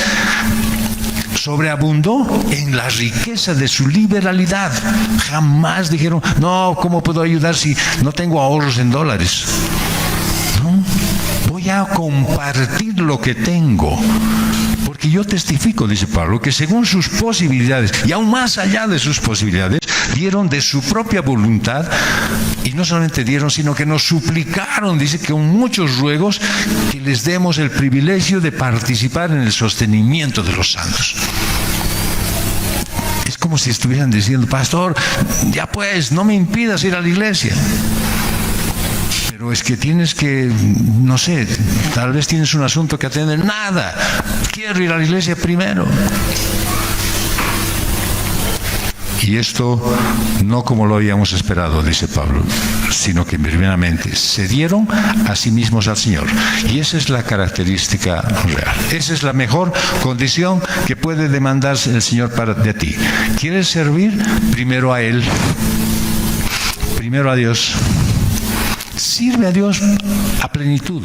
sobreabundó en la riqueza de su liberalidad. Jamás dijeron: no, ¿cómo puedo ayudar si no tengo ahorros en dólares? No, voy a compartir lo que tengo. Porque yo testifico, dice Pablo, que según sus posibilidades, y aún más allá de sus posibilidades, dieron de su propia voluntad, y no solamente dieron, sino que nos suplicaron, dice, que con muchos ruegos, que les demos el privilegio de participar en el sostenimiento de los santos. Es como si estuvieran diciendo: pastor, ya pues, no me impidas ir a la iglesia. Pero es que tienes que, no sé, tal vez tienes un asunto que atender. Nada, quiero ir a la iglesia primero. Y esto no como lo habíamos esperado, dice Pablo, sino que primeramente se dieron a sí mismos al Señor. Y esa es la característica real. Esa es la mejor condición que puede demandarse el Señor de ti. ¿Quieres servir? Primero a Él, primero a Dios. Sirve a Dios a plenitud.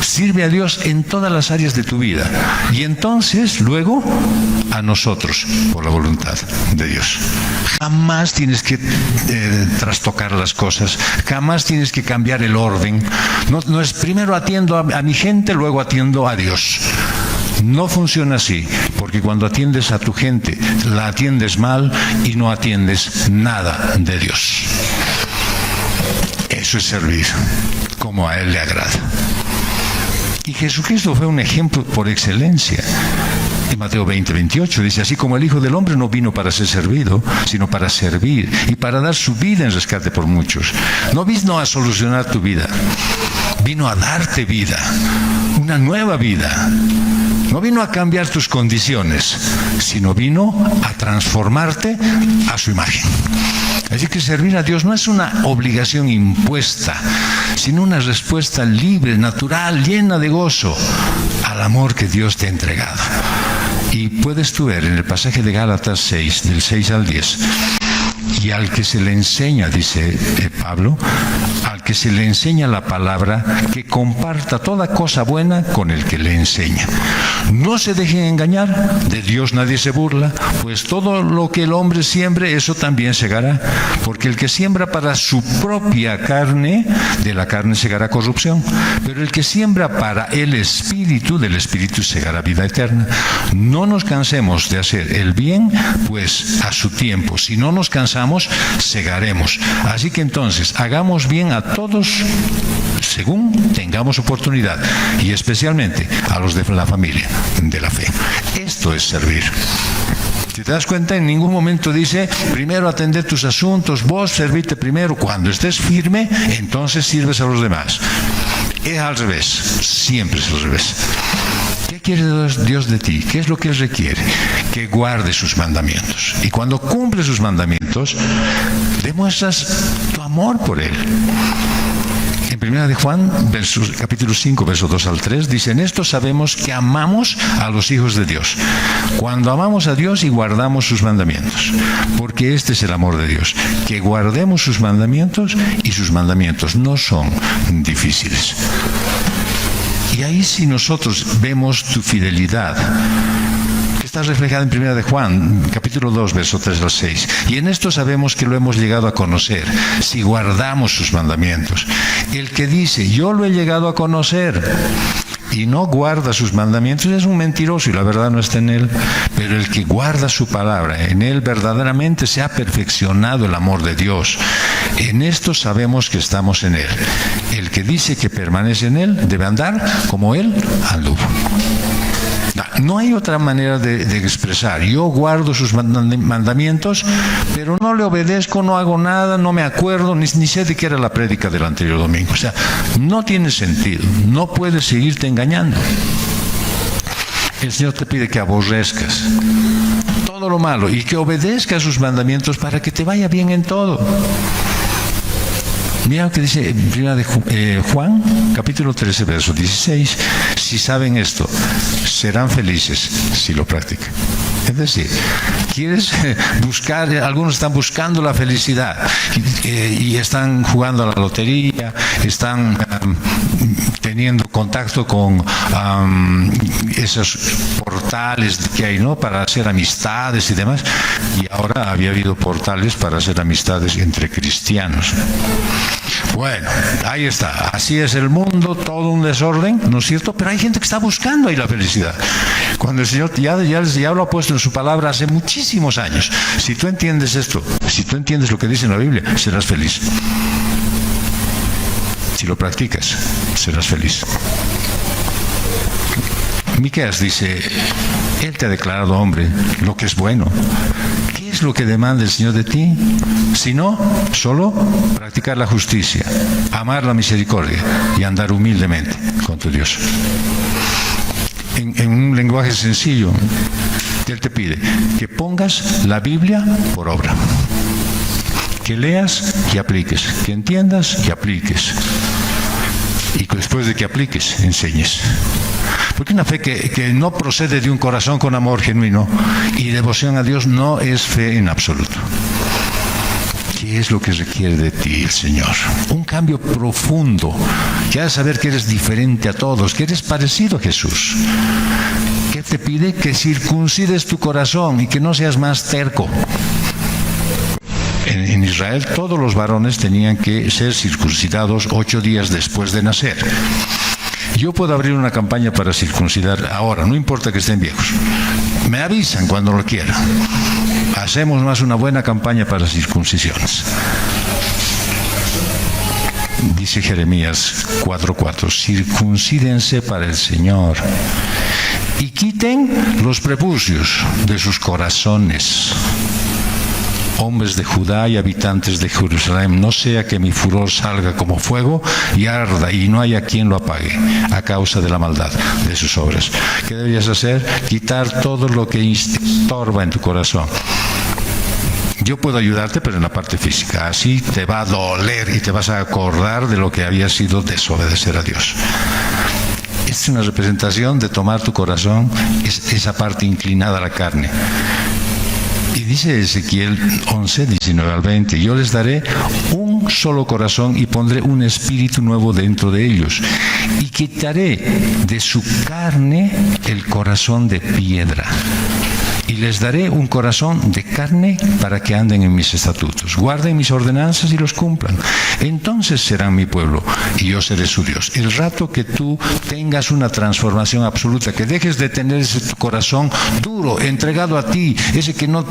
Sirve a Dios en todas las áreas de tu vida. Y entonces, luego, a nosotros, por la voluntad de Dios. Jamás tienes que trastocar las cosas. Jamás tienes que cambiar el orden. No es primero atiendo a mi gente, luego atiendo a Dios. No funciona así, porque cuando atiendes a tu gente, la atiendes mal y no atiendes nada de Dios. Eso es servir como a Él le agrada. Y Jesucristo fue un ejemplo por excelencia. En Mateo 20, 28 dice: así como el Hijo del Hombre no vino para ser servido, sino para servir y para dar su vida en rescate por muchos. No vino a solucionar tu vida, vino a darte vida, una nueva vida. No vino a cambiar tus condiciones, sino vino a transformarte a su imagen. Así que servir a Dios no es una obligación impuesta, sino una respuesta libre, natural, llena de gozo al amor que Dios te ha entregado. Y puedes tú ver en el pasaje de Gálatas 6, del 6 al 10, y al que se le enseña, dice Pablo, al que se le enseña la palabra, que comparta toda cosa buena con el que le enseña. No se dejen engañar, de Dios nadie se burla, pues todo lo que el hombre siembre, eso también segará. Porque el que siembra para su propia carne, de la carne segará corrupción. Pero el que siembra para el Espíritu, del Espíritu segará vida eterna. No nos cansemos de hacer el bien, pues a su tiempo, si no nos cansamos, segaremos. Así que entonces, hagamos bien a todos según tengamos oportunidad, y especialmente a los de la familia, de la fe. Esto es servir. Si te das cuenta, en ningún momento dice, primero atender tus asuntos, vos servirte primero. Cuando estés firme, entonces sirves a los demás. Es al revés, siempre es al revés. ¿Qué quiere Dios de ti? ¿Qué es lo que Él requiere? Que guardes sus mandamientos. Y cuando cumples sus mandamientos, demuestras tu amor por Él. En 1 de Juan, capítulo 5, versos 2 al 3, dice, en esto sabemos que amamos a los hijos de Dios, cuando amamos a Dios y guardamos sus mandamientos. Porque este es el amor de Dios, que guardemos sus mandamientos, y sus mandamientos no son difíciles. Y ahí sí nosotros vemos tu fidelidad, que está reflejada en 1 de Juan, capítulo 2, verso 3 al 6. Y en esto sabemos que lo hemos llegado a conocer, si guardamos sus mandamientos. El que dice, yo lo he llegado a conocer, y no guarda sus mandamientos, es un mentiroso y la verdad no está en él. Pero el que guarda su palabra, en él verdaderamente se ha perfeccionado el amor de Dios. En esto sabemos que estamos en él. El que dice que permanece en él debe andar como él anduvo. No hay otra manera de expresar. Yo guardo sus mandamientos, pero no le obedezco, no hago nada, no me acuerdo, ni sé de qué era la prédica del anterior domingo. O sea, no tiene sentido. No puedes seguirte engañando. El Señor te pide que aborrezcas todo lo malo y que obedezcas sus mandamientos para que te vaya bien en todo. Mira lo que dice en 1 de Juan, capítulo 13, verso 16. Si saben esto, serán felices si lo practican. Es decir, quieres buscar, algunos están buscando la felicidad y están jugando a la lotería, están teniendo contacto con esos portales que hay, ¿no?, para hacer amistades y demás. Y ahora había habido portales para hacer amistades entre cristianos. Bueno, ahí está. Así es el mundo, todo un desorden, ¿no es cierto? Pero hay gente que está buscando ahí la felicidad. Cuando el Señor ya lo ha puesto en su palabra hace muchísimos años. Si tú entiendes esto, si tú entiendes lo que dice en la Biblia, serás feliz. Si lo practicas, serás feliz. Miqueas dice, Él te ha declarado hombre, lo que es bueno. ¿Qué es lo que demanda el Señor de ti? Si no, solo practicar la justicia, amar la misericordia y andar humildemente con tu Dios. En un lenguaje sencillo, Él te pide que pongas la Biblia por obra. Que leas y apliques, que entiendas y apliques. Y después de que apliques, enseñes. Porque una fe que no procede de un corazón con amor genuino y devoción a Dios no es fe en absoluto. ¿Qué es lo que requiere de ti el Señor? Un cambio profundo. Que has de saber que eres diferente a todos, que eres parecido a Jesús. ¿Qué te pide? Que circuncides tu corazón y que no seas más terco. En Israel todos los varones tenían que ser circuncidados 8 días después de nacer. Yo puedo abrir una campaña para circuncidar ahora, no importa que estén viejos. Me avisan cuando lo quieran. Hacemos más una buena campaña para circuncisiones. Dice Jeremías 4:4, circuncídense para el Señor y quiten los prepucios de sus corazones. hombres de Judá y habitantes de Jerusalén, no sea que mi furor salga como fuego y arda y no haya quien lo apague a causa de la maldad de sus obras. ¿Qué deberías hacer? Quitar todo lo que estorba en tu corazón. Yo puedo ayudarte, pero en la parte física. Así te va a doler y te vas a acordar de lo que había sido desobedecer a Dios. Es una representación de tomar tu corazón, esa parte inclinada a la carne. Y dice Ezequiel 11, 19 al 20, yo les daré un solo corazón y pondré un espíritu nuevo dentro de ellos. Y quitaré de su carne el corazón de piedra. Y les daré un corazón de carne para que anden en mis estatutos, guarden mis ordenanzas y los cumplan. Entonces serán mi pueblo y yo seré su Dios. El rato que tú tengas una transformación absoluta, que dejes de tener ese corazón duro, entregado a ti, ese que no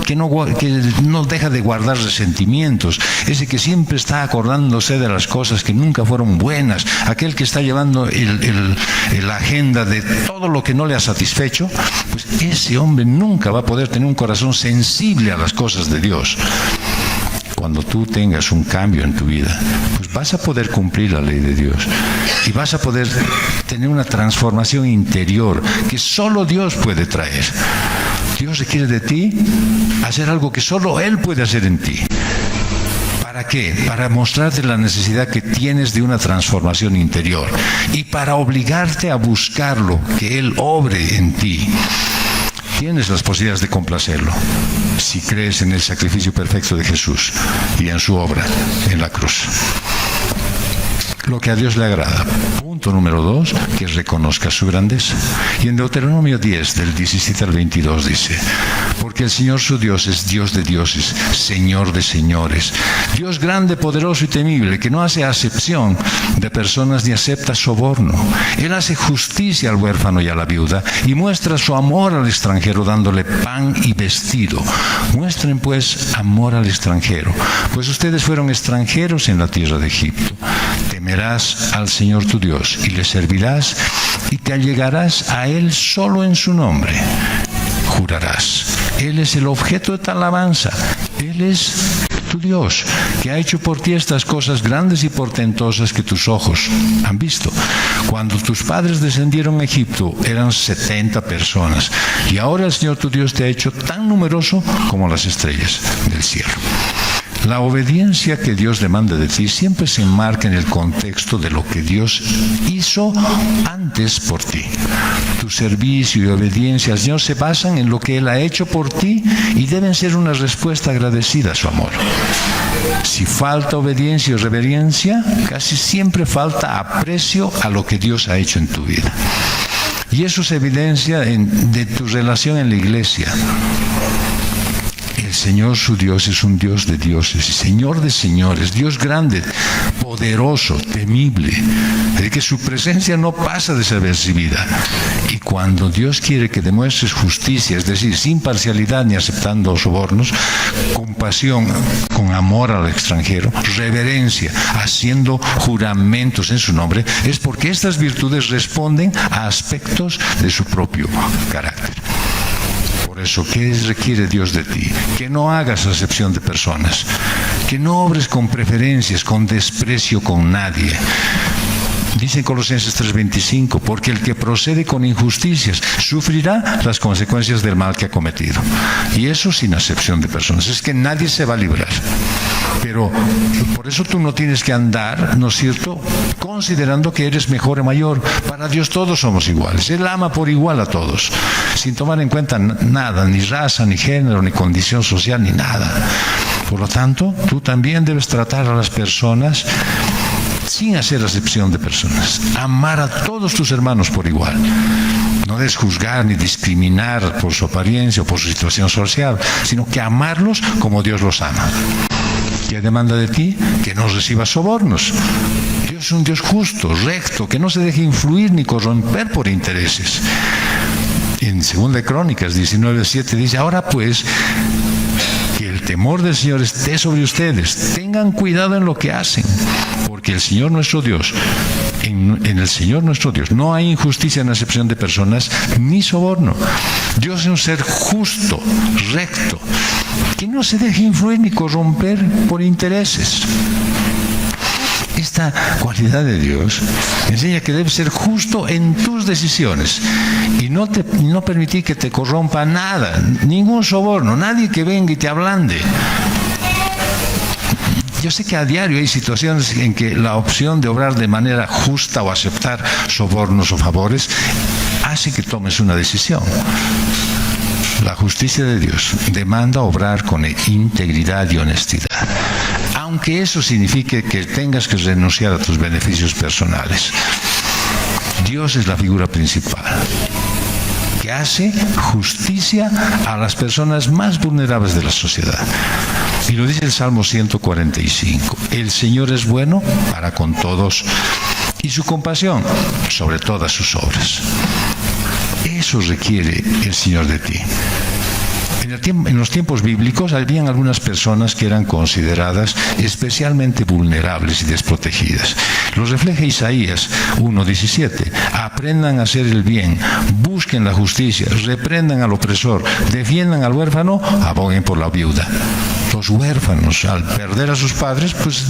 deja de guardar resentimientos, ese que siempre está acordándose de las cosas que nunca fueron buenas, aquel que está llevando la agenda de todo lo que no le ha satisfecho, pues ese hombre nunca va a poder tener un corazón sensible a las cosas de Dios. Cuando tú tengas un cambio en tu vida, pues vas a poder cumplir la ley de Dios y vas a poder tener una transformación interior que solo Dios puede traer. Dios requiere de ti hacer algo que solo Él puede hacer en ti. ¿Para qué? Para mostrarte la necesidad que tienes de una transformación interior y para obligarte a buscarlo, que Él obre en ti. Tienes las posibilidades de complacerlo si crees en el sacrificio perfecto de Jesús y en su obra en la cruz. Lo que a Dios le agrada. Punto número 2, que reconozca su grandeza. Y en Deuteronomio 10, del 17 al 22 dice, porque el Señor su Dios es Dios de dioses, Señor de señores, Dios grande, poderoso y temible, que no hace acepción de personas ni acepta soborno. Él hace justicia al huérfano y a la viuda y muestra su amor al extranjero dándole pan y vestido. Muestren pues amor al extranjero, pues ustedes fueron extranjeros en la tierra de Egipto. Temerás al Señor tu Dios y le servirás y te allegarás a Él solo en su nombre. Jurarás. Él es el objeto de tu alabanza. Él es tu Dios, que ha hecho por ti estas cosas grandes y portentosas que tus ojos han visto. Cuando tus padres descendieron a Egipto, eran 70 personas. Y ahora el Señor tu Dios te ha hecho tan numeroso como las estrellas del cielo. La obediencia que Dios demanda de ti siempre se enmarca en el contexto de lo que Dios hizo antes por ti. Tu servicio y obediencia al Señor se basan en lo que Él ha hecho por ti y deben ser una respuesta agradecida a su amor. Si falta obediencia y reverencia, casi siempre falta aprecio a lo que Dios ha hecho en tu vida. Y eso se evidencia de tu relación en la iglesia. El Señor su Dios es un Dios de dioses y Señor de señores, Dios grande, poderoso, temible, el que su presencia no pasa desapercibida. Y cuando Dios quiere que demuestres justicia, es decir, sin parcialidad ni aceptando sobornos, compasión, con amor al extranjero, reverencia, haciendo juramentos en su nombre, es porque estas virtudes responden a aspectos de su propio carácter. Por eso, ¿qué requiere Dios de ti? Que no hagas acepción de personas, que no obres con preferencias, con desprecio con nadie. Dice en Colosenses 3:25, porque el que procede con injusticias sufrirá las consecuencias del mal que ha cometido. Y eso sin acepción de personas. Es que nadie se va a librar. Pero por eso tú no tienes que andar, ¿no es cierto?, considerando que eres mejor o mayor. Para Dios todos somos iguales. Él ama por igual a todos, sin tomar en cuenta nada, ni raza, ni género, ni condición social, ni nada. Por lo tanto, tú también debes tratar a las personas sin hacer acepción de personas. Amar a todos tus hermanos por igual. No debes juzgar ni discriminar por su apariencia o por su situación social, sino que amarlos como Dios los ama. ¿Qué demanda de ti? Que no recibas sobornos. Dios es un Dios justo, recto, que no se deje influir ni corromper por intereses. En 2 Crónicas 19:7 dice, ahora pues, que el temor del Señor esté sobre ustedes. Tengan cuidado en lo que hacen, porque el Señor nuestro Dios en el Señor nuestro Dios. No hay injusticia en la acepción de personas ni soborno. Dios es un ser justo, recto, que no se deje influir ni corromper por intereses. Esta cualidad de Dios enseña que debes ser justo en tus decisiones y no permitir que te corrompa nada, ningún soborno, nadie que venga y te ablande. Yo sé que a diario hay situaciones en que la opción de obrar de manera justa o aceptar sobornos o favores hace que tomes una decisión. La justicia de Dios demanda obrar con integridad y honestidad, aunque eso signifique que tengas que renunciar a tus beneficios personales. Dios es la figura principal, que hace justicia a las personas más vulnerables de la sociedad. Y lo dice el Salmo 145. El Señor es bueno para con todos y su compasión sobre todas sus obras. Eso requiere el Señor de ti. En los tiempos bíblicos habían algunas personas que eran consideradas especialmente vulnerables y desprotegidas. Lo refleja Isaías 1:17. Aprendan a hacer el bien, busquen la justicia, reprendan al opresor, defiendan al huérfano, aboguen por la viuda. Los huérfanos, al perder a sus padres, pues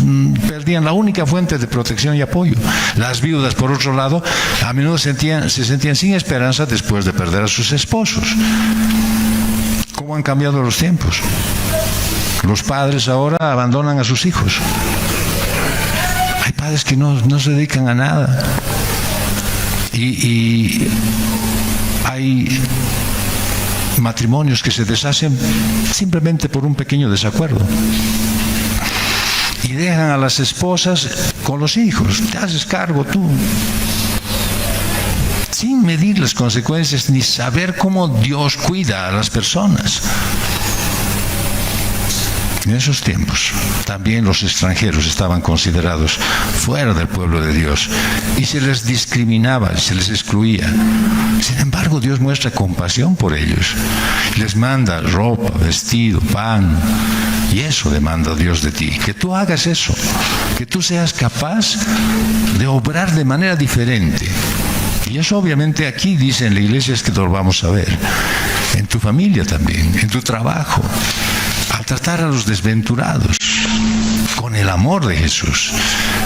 perdían la única fuente de protección y apoyo. Las viudas, por otro lado, a menudo se sentían sin esperanza después de perder a sus esposos. ¿Cómo han cambiado los tiempos? Los padres ahora abandonan a sus hijos. Hay padres que no se dedican a nada. Y hay matrimonios que se deshacen simplemente por un pequeño desacuerdo. Y dejan a las esposas con los hijos. Te haces cargo tú, sin medir las consecuencias ni saber cómo Dios cuida a las personas. En esos tiempos también los extranjeros estaban considerados fuera del pueblo de Dios y se les discriminaba, se les excluía. Sin embargo, Dios muestra compasión por ellos. Les manda ropa, vestido, pan. Y eso demanda Dios de ti, que tú hagas eso, que tú seas capaz de obrar de manera diferente. Y eso obviamente aquí dice en la iglesia es que lo vamos a ver. En tu familia también, en tu trabajo. Al tratar a los desventurados con el amor de Jesús,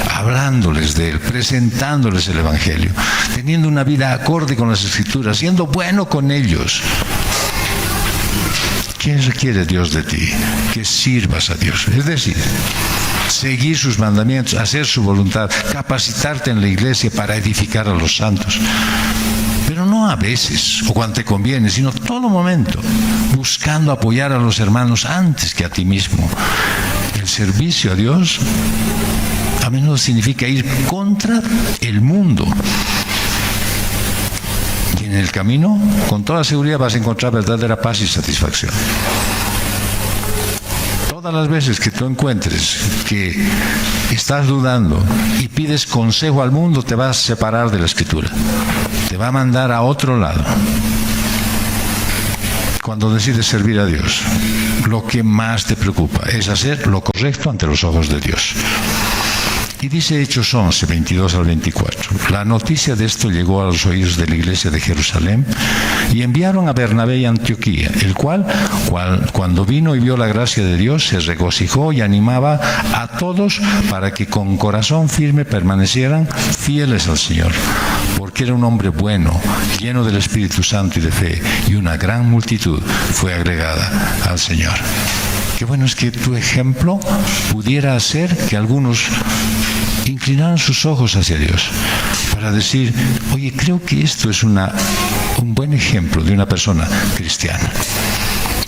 hablándoles de Él, presentándoles el Evangelio, teniendo una vida acorde con las Escrituras, siendo bueno con ellos. ¿Qué requiere Dios de ti? Que sirvas a Dios. Es decir, seguir sus mandamientos, hacer su voluntad, capacitarte en la iglesia para edificar a los santos. Pero no a veces o cuando te conviene, sino todo momento, buscando apoyar a los hermanos antes que a ti mismo. El servicio a Dios a menudo significa ir contra el mundo. Y en el camino, con toda seguridad, vas a encontrar verdadera paz y satisfacción. Todas las veces que tú encuentres que estás dudando y pides consejo al mundo, te vas a separar de la Escritura. Te va a mandar a otro lado. Cuando decides servir a Dios, lo que más te preocupa es hacer lo correcto ante los ojos de Dios. Y dice Hechos 11, 22 al 24. La noticia de esto llegó a los oídos de la iglesia de Jerusalén y enviaron a Bernabé y Antioquía, el cual, cuando vino y vio la gracia de Dios, se regocijó y animaba a todos para que con corazón firme permanecieran fieles al Señor. Porque era un hombre bueno, lleno del Espíritu Santo y de fe, y una gran multitud fue agregada al Señor. Qué bueno es que tu ejemplo pudiera hacer que algunos inclinaran sus ojos hacia Dios para decir, oye, creo que esto es un buen ejemplo de una persona cristiana.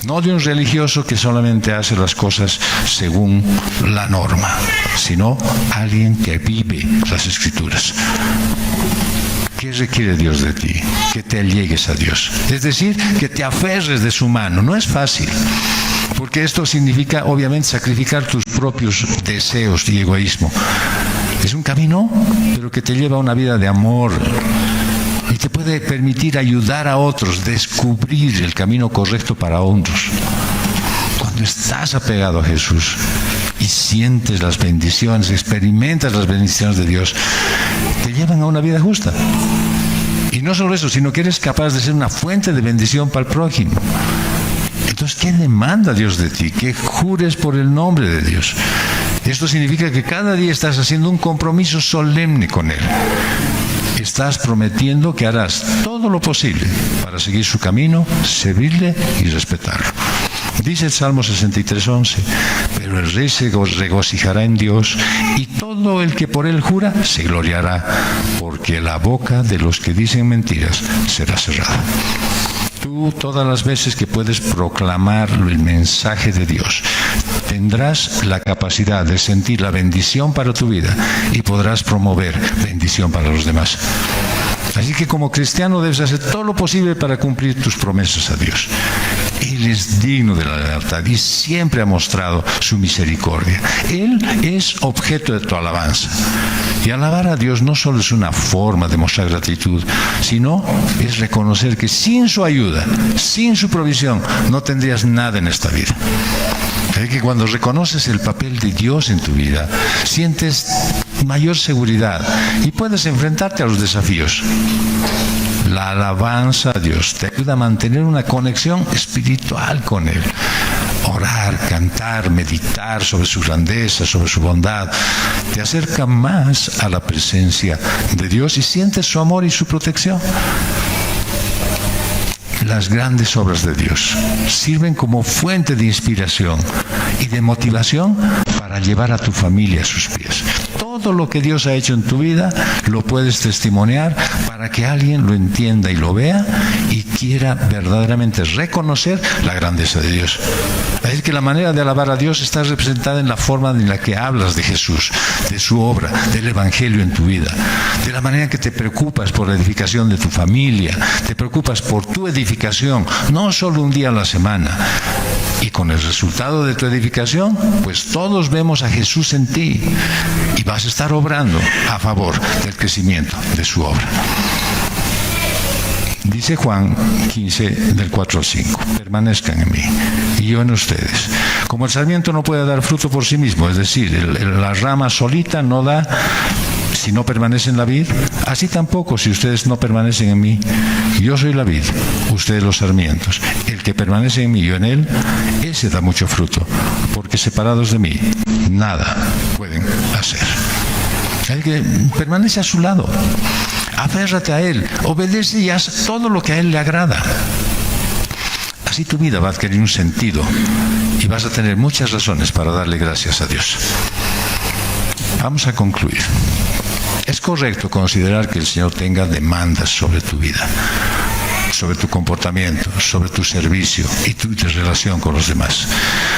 No de un religioso que solamente hace las cosas según la norma, sino alguien que vive las Escrituras. ¿Qué requiere Dios de ti? Que te allegues a Dios. Es decir, que te aferres de su mano. No es fácil, porque esto significa, obviamente, sacrificar tus propios deseos y egoísmo. Es un camino, pero que te lleva a una vida de amor y te puede permitir ayudar a otros, descubrir el camino correcto para otros. Cuando estás apegado a Jesús y sientes las bendiciones, experimentas las bendiciones de Dios, te llevan a una vida justa. Y no solo eso, sino que eres capaz de ser una fuente de bendición para el prójimo. Entonces, ¿qué demanda Dios de ti? Que jures por el nombre de Dios. Esto significa que cada día estás haciendo un compromiso solemne con Él. Estás prometiendo que harás todo lo posible para seguir su camino, servirle y respetarlo. Dice el Salmo 63:11, pero el rey se regocijará en Dios y todo el que por él jura se gloriará, porque la boca de los que dicen mentiras será cerrada. Tú, todas las veces que puedes proclamar el mensaje de Dios, tendrás la capacidad de sentir la bendición para tu vida y podrás promover bendición para los demás. Así que como cristiano debes hacer todo lo posible para cumplir tus promesas a Dios. Él es digno de la lealtad y siempre ha mostrado su misericordia. Él es objeto de tu alabanza. Y alabar a Dios no solo es una forma de mostrar gratitud, sino es reconocer que sin su ayuda, sin su provisión, no tendrías nada en esta vida. Es que cuando reconoces el papel de Dios en tu vida, sientes mayor seguridad y puedes enfrentarte a los desafíos. La alabanza a Dios te ayuda a mantener una conexión espiritual con Él. Orar, cantar, meditar sobre su grandeza, sobre su bondad, te acerca más a la presencia de Dios y sientes su amor y su protección. Las grandes obras de Dios sirven como fuente de inspiración y de motivación para llevar a tu familia a sus pies. Todo lo que Dios ha hecho en tu vida lo puedes testimoniar para que alguien lo entienda y lo vea y quiera verdaderamente reconocer la grandeza de Dios. Es que la manera de alabar a Dios está representada en la forma en la que hablas de Jesús, de su obra, del Evangelio en tu vida, de la manera en que te preocupas por la edificación de tu familia, te preocupas por tu edificación, no solo un día a la semana. Y con el resultado de tu edificación, pues todos vemos a Jesús en ti y vas a estar obrando a favor del crecimiento de su obra. Dice Juan 15, del 4 al 5, permanezcan en mí y yo en ustedes. Como el sarmiento no puede dar fruto por sí mismo, es decir, la rama solita no da si no permanece en la vid, así tampoco si ustedes no permanecen en mí. Yo soy la vid, ustedes los sarmientos. El que permanece en mí y yo en él, ese da mucho fruto, porque separados de mí, nada pueden hacer. El que permanece a su lado, aférrate a Él, obedece y haz todo lo que a Él le agrada. Así tu vida va a adquirir un sentido y vas a tener muchas razones para darle gracias a Dios. Vamos a concluir. Es correcto considerar que el Señor tenga demandas sobre tu vida, sobre tu comportamiento, sobre tu servicio y tu relación con los demás.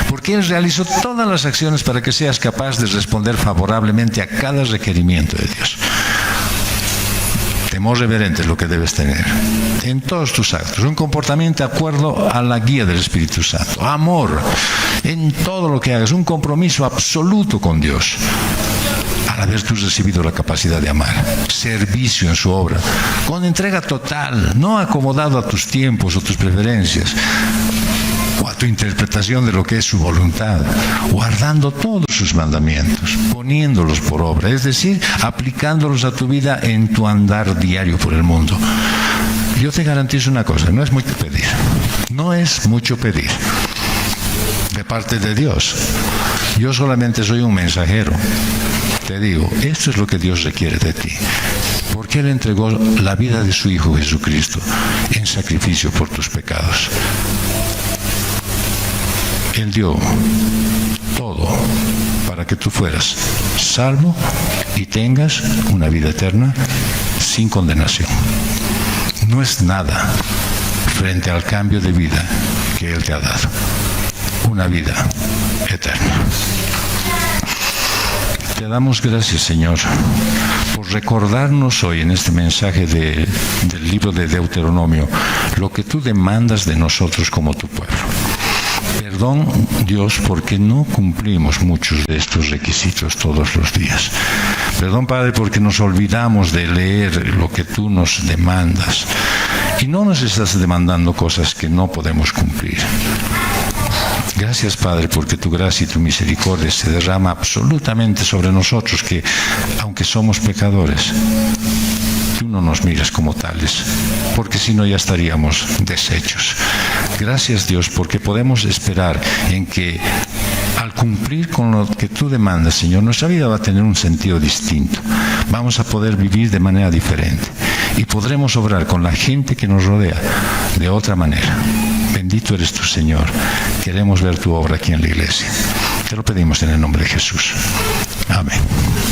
Porque Él realizó todas las acciones para que seas capaz de responder favorablemente a cada requerimiento de Dios. Temor reverente es lo que debes tener en todos tus actos, un comportamiento de acuerdo a la guía del Espíritu Santo, amor en todo lo que hagas, un compromiso absoluto con Dios. Al haber tú recibido la capacidad de amar, servicio en su obra, con entrega total, no acomodado a tus tiempos o tus preferencias, o a tu interpretación de lo que es su voluntad, guardando todos sus mandamientos, poniéndolos por obra, es decir, aplicándolos a tu vida en tu andar diario por el mundo. Yo te garantizo una cosa, no es mucho pedir, no es mucho pedir de parte de Dios. Yo solamente soy un mensajero. Te digo, esto es lo que Dios requiere de ti, porque Él entregó la vida de su Hijo Jesucristo en sacrificio por tus pecados. Él dio todo para que tú fueras salvo y tengas una vida eterna sin condenación. No es nada frente al cambio de vida que Él te ha dado, una vida eterna. Te damos gracias, Señor, por recordarnos hoy en este mensaje del libro de Deuteronomio lo que tú demandas de nosotros como tu pueblo. Perdón, Dios, porque no cumplimos muchos de estos requisitos todos los días. Perdón, Padre, porque nos olvidamos de leer lo que tú nos demandas y no nos estás demandando cosas que no podemos cumplir. Gracias Gracias, Padre, porque tu gracia y tu misericordia se derrama absolutamente sobre nosotros, que aunque somos pecadores, tú no nos miras como tales, porque si no ya estaríamos deshechos. Gracias, Dios, porque podemos esperar en que al cumplir con lo que tú demandas, Señor, nuestra vida va a tener un sentido distinto. Vamos a poder vivir de manera diferente y podremos obrar con la gente que nos rodea de otra manera. Bendito eres tú, Señor. Queremos ver tu obra aquí en la iglesia. Te lo pedimos en el nombre de Jesús. Amén.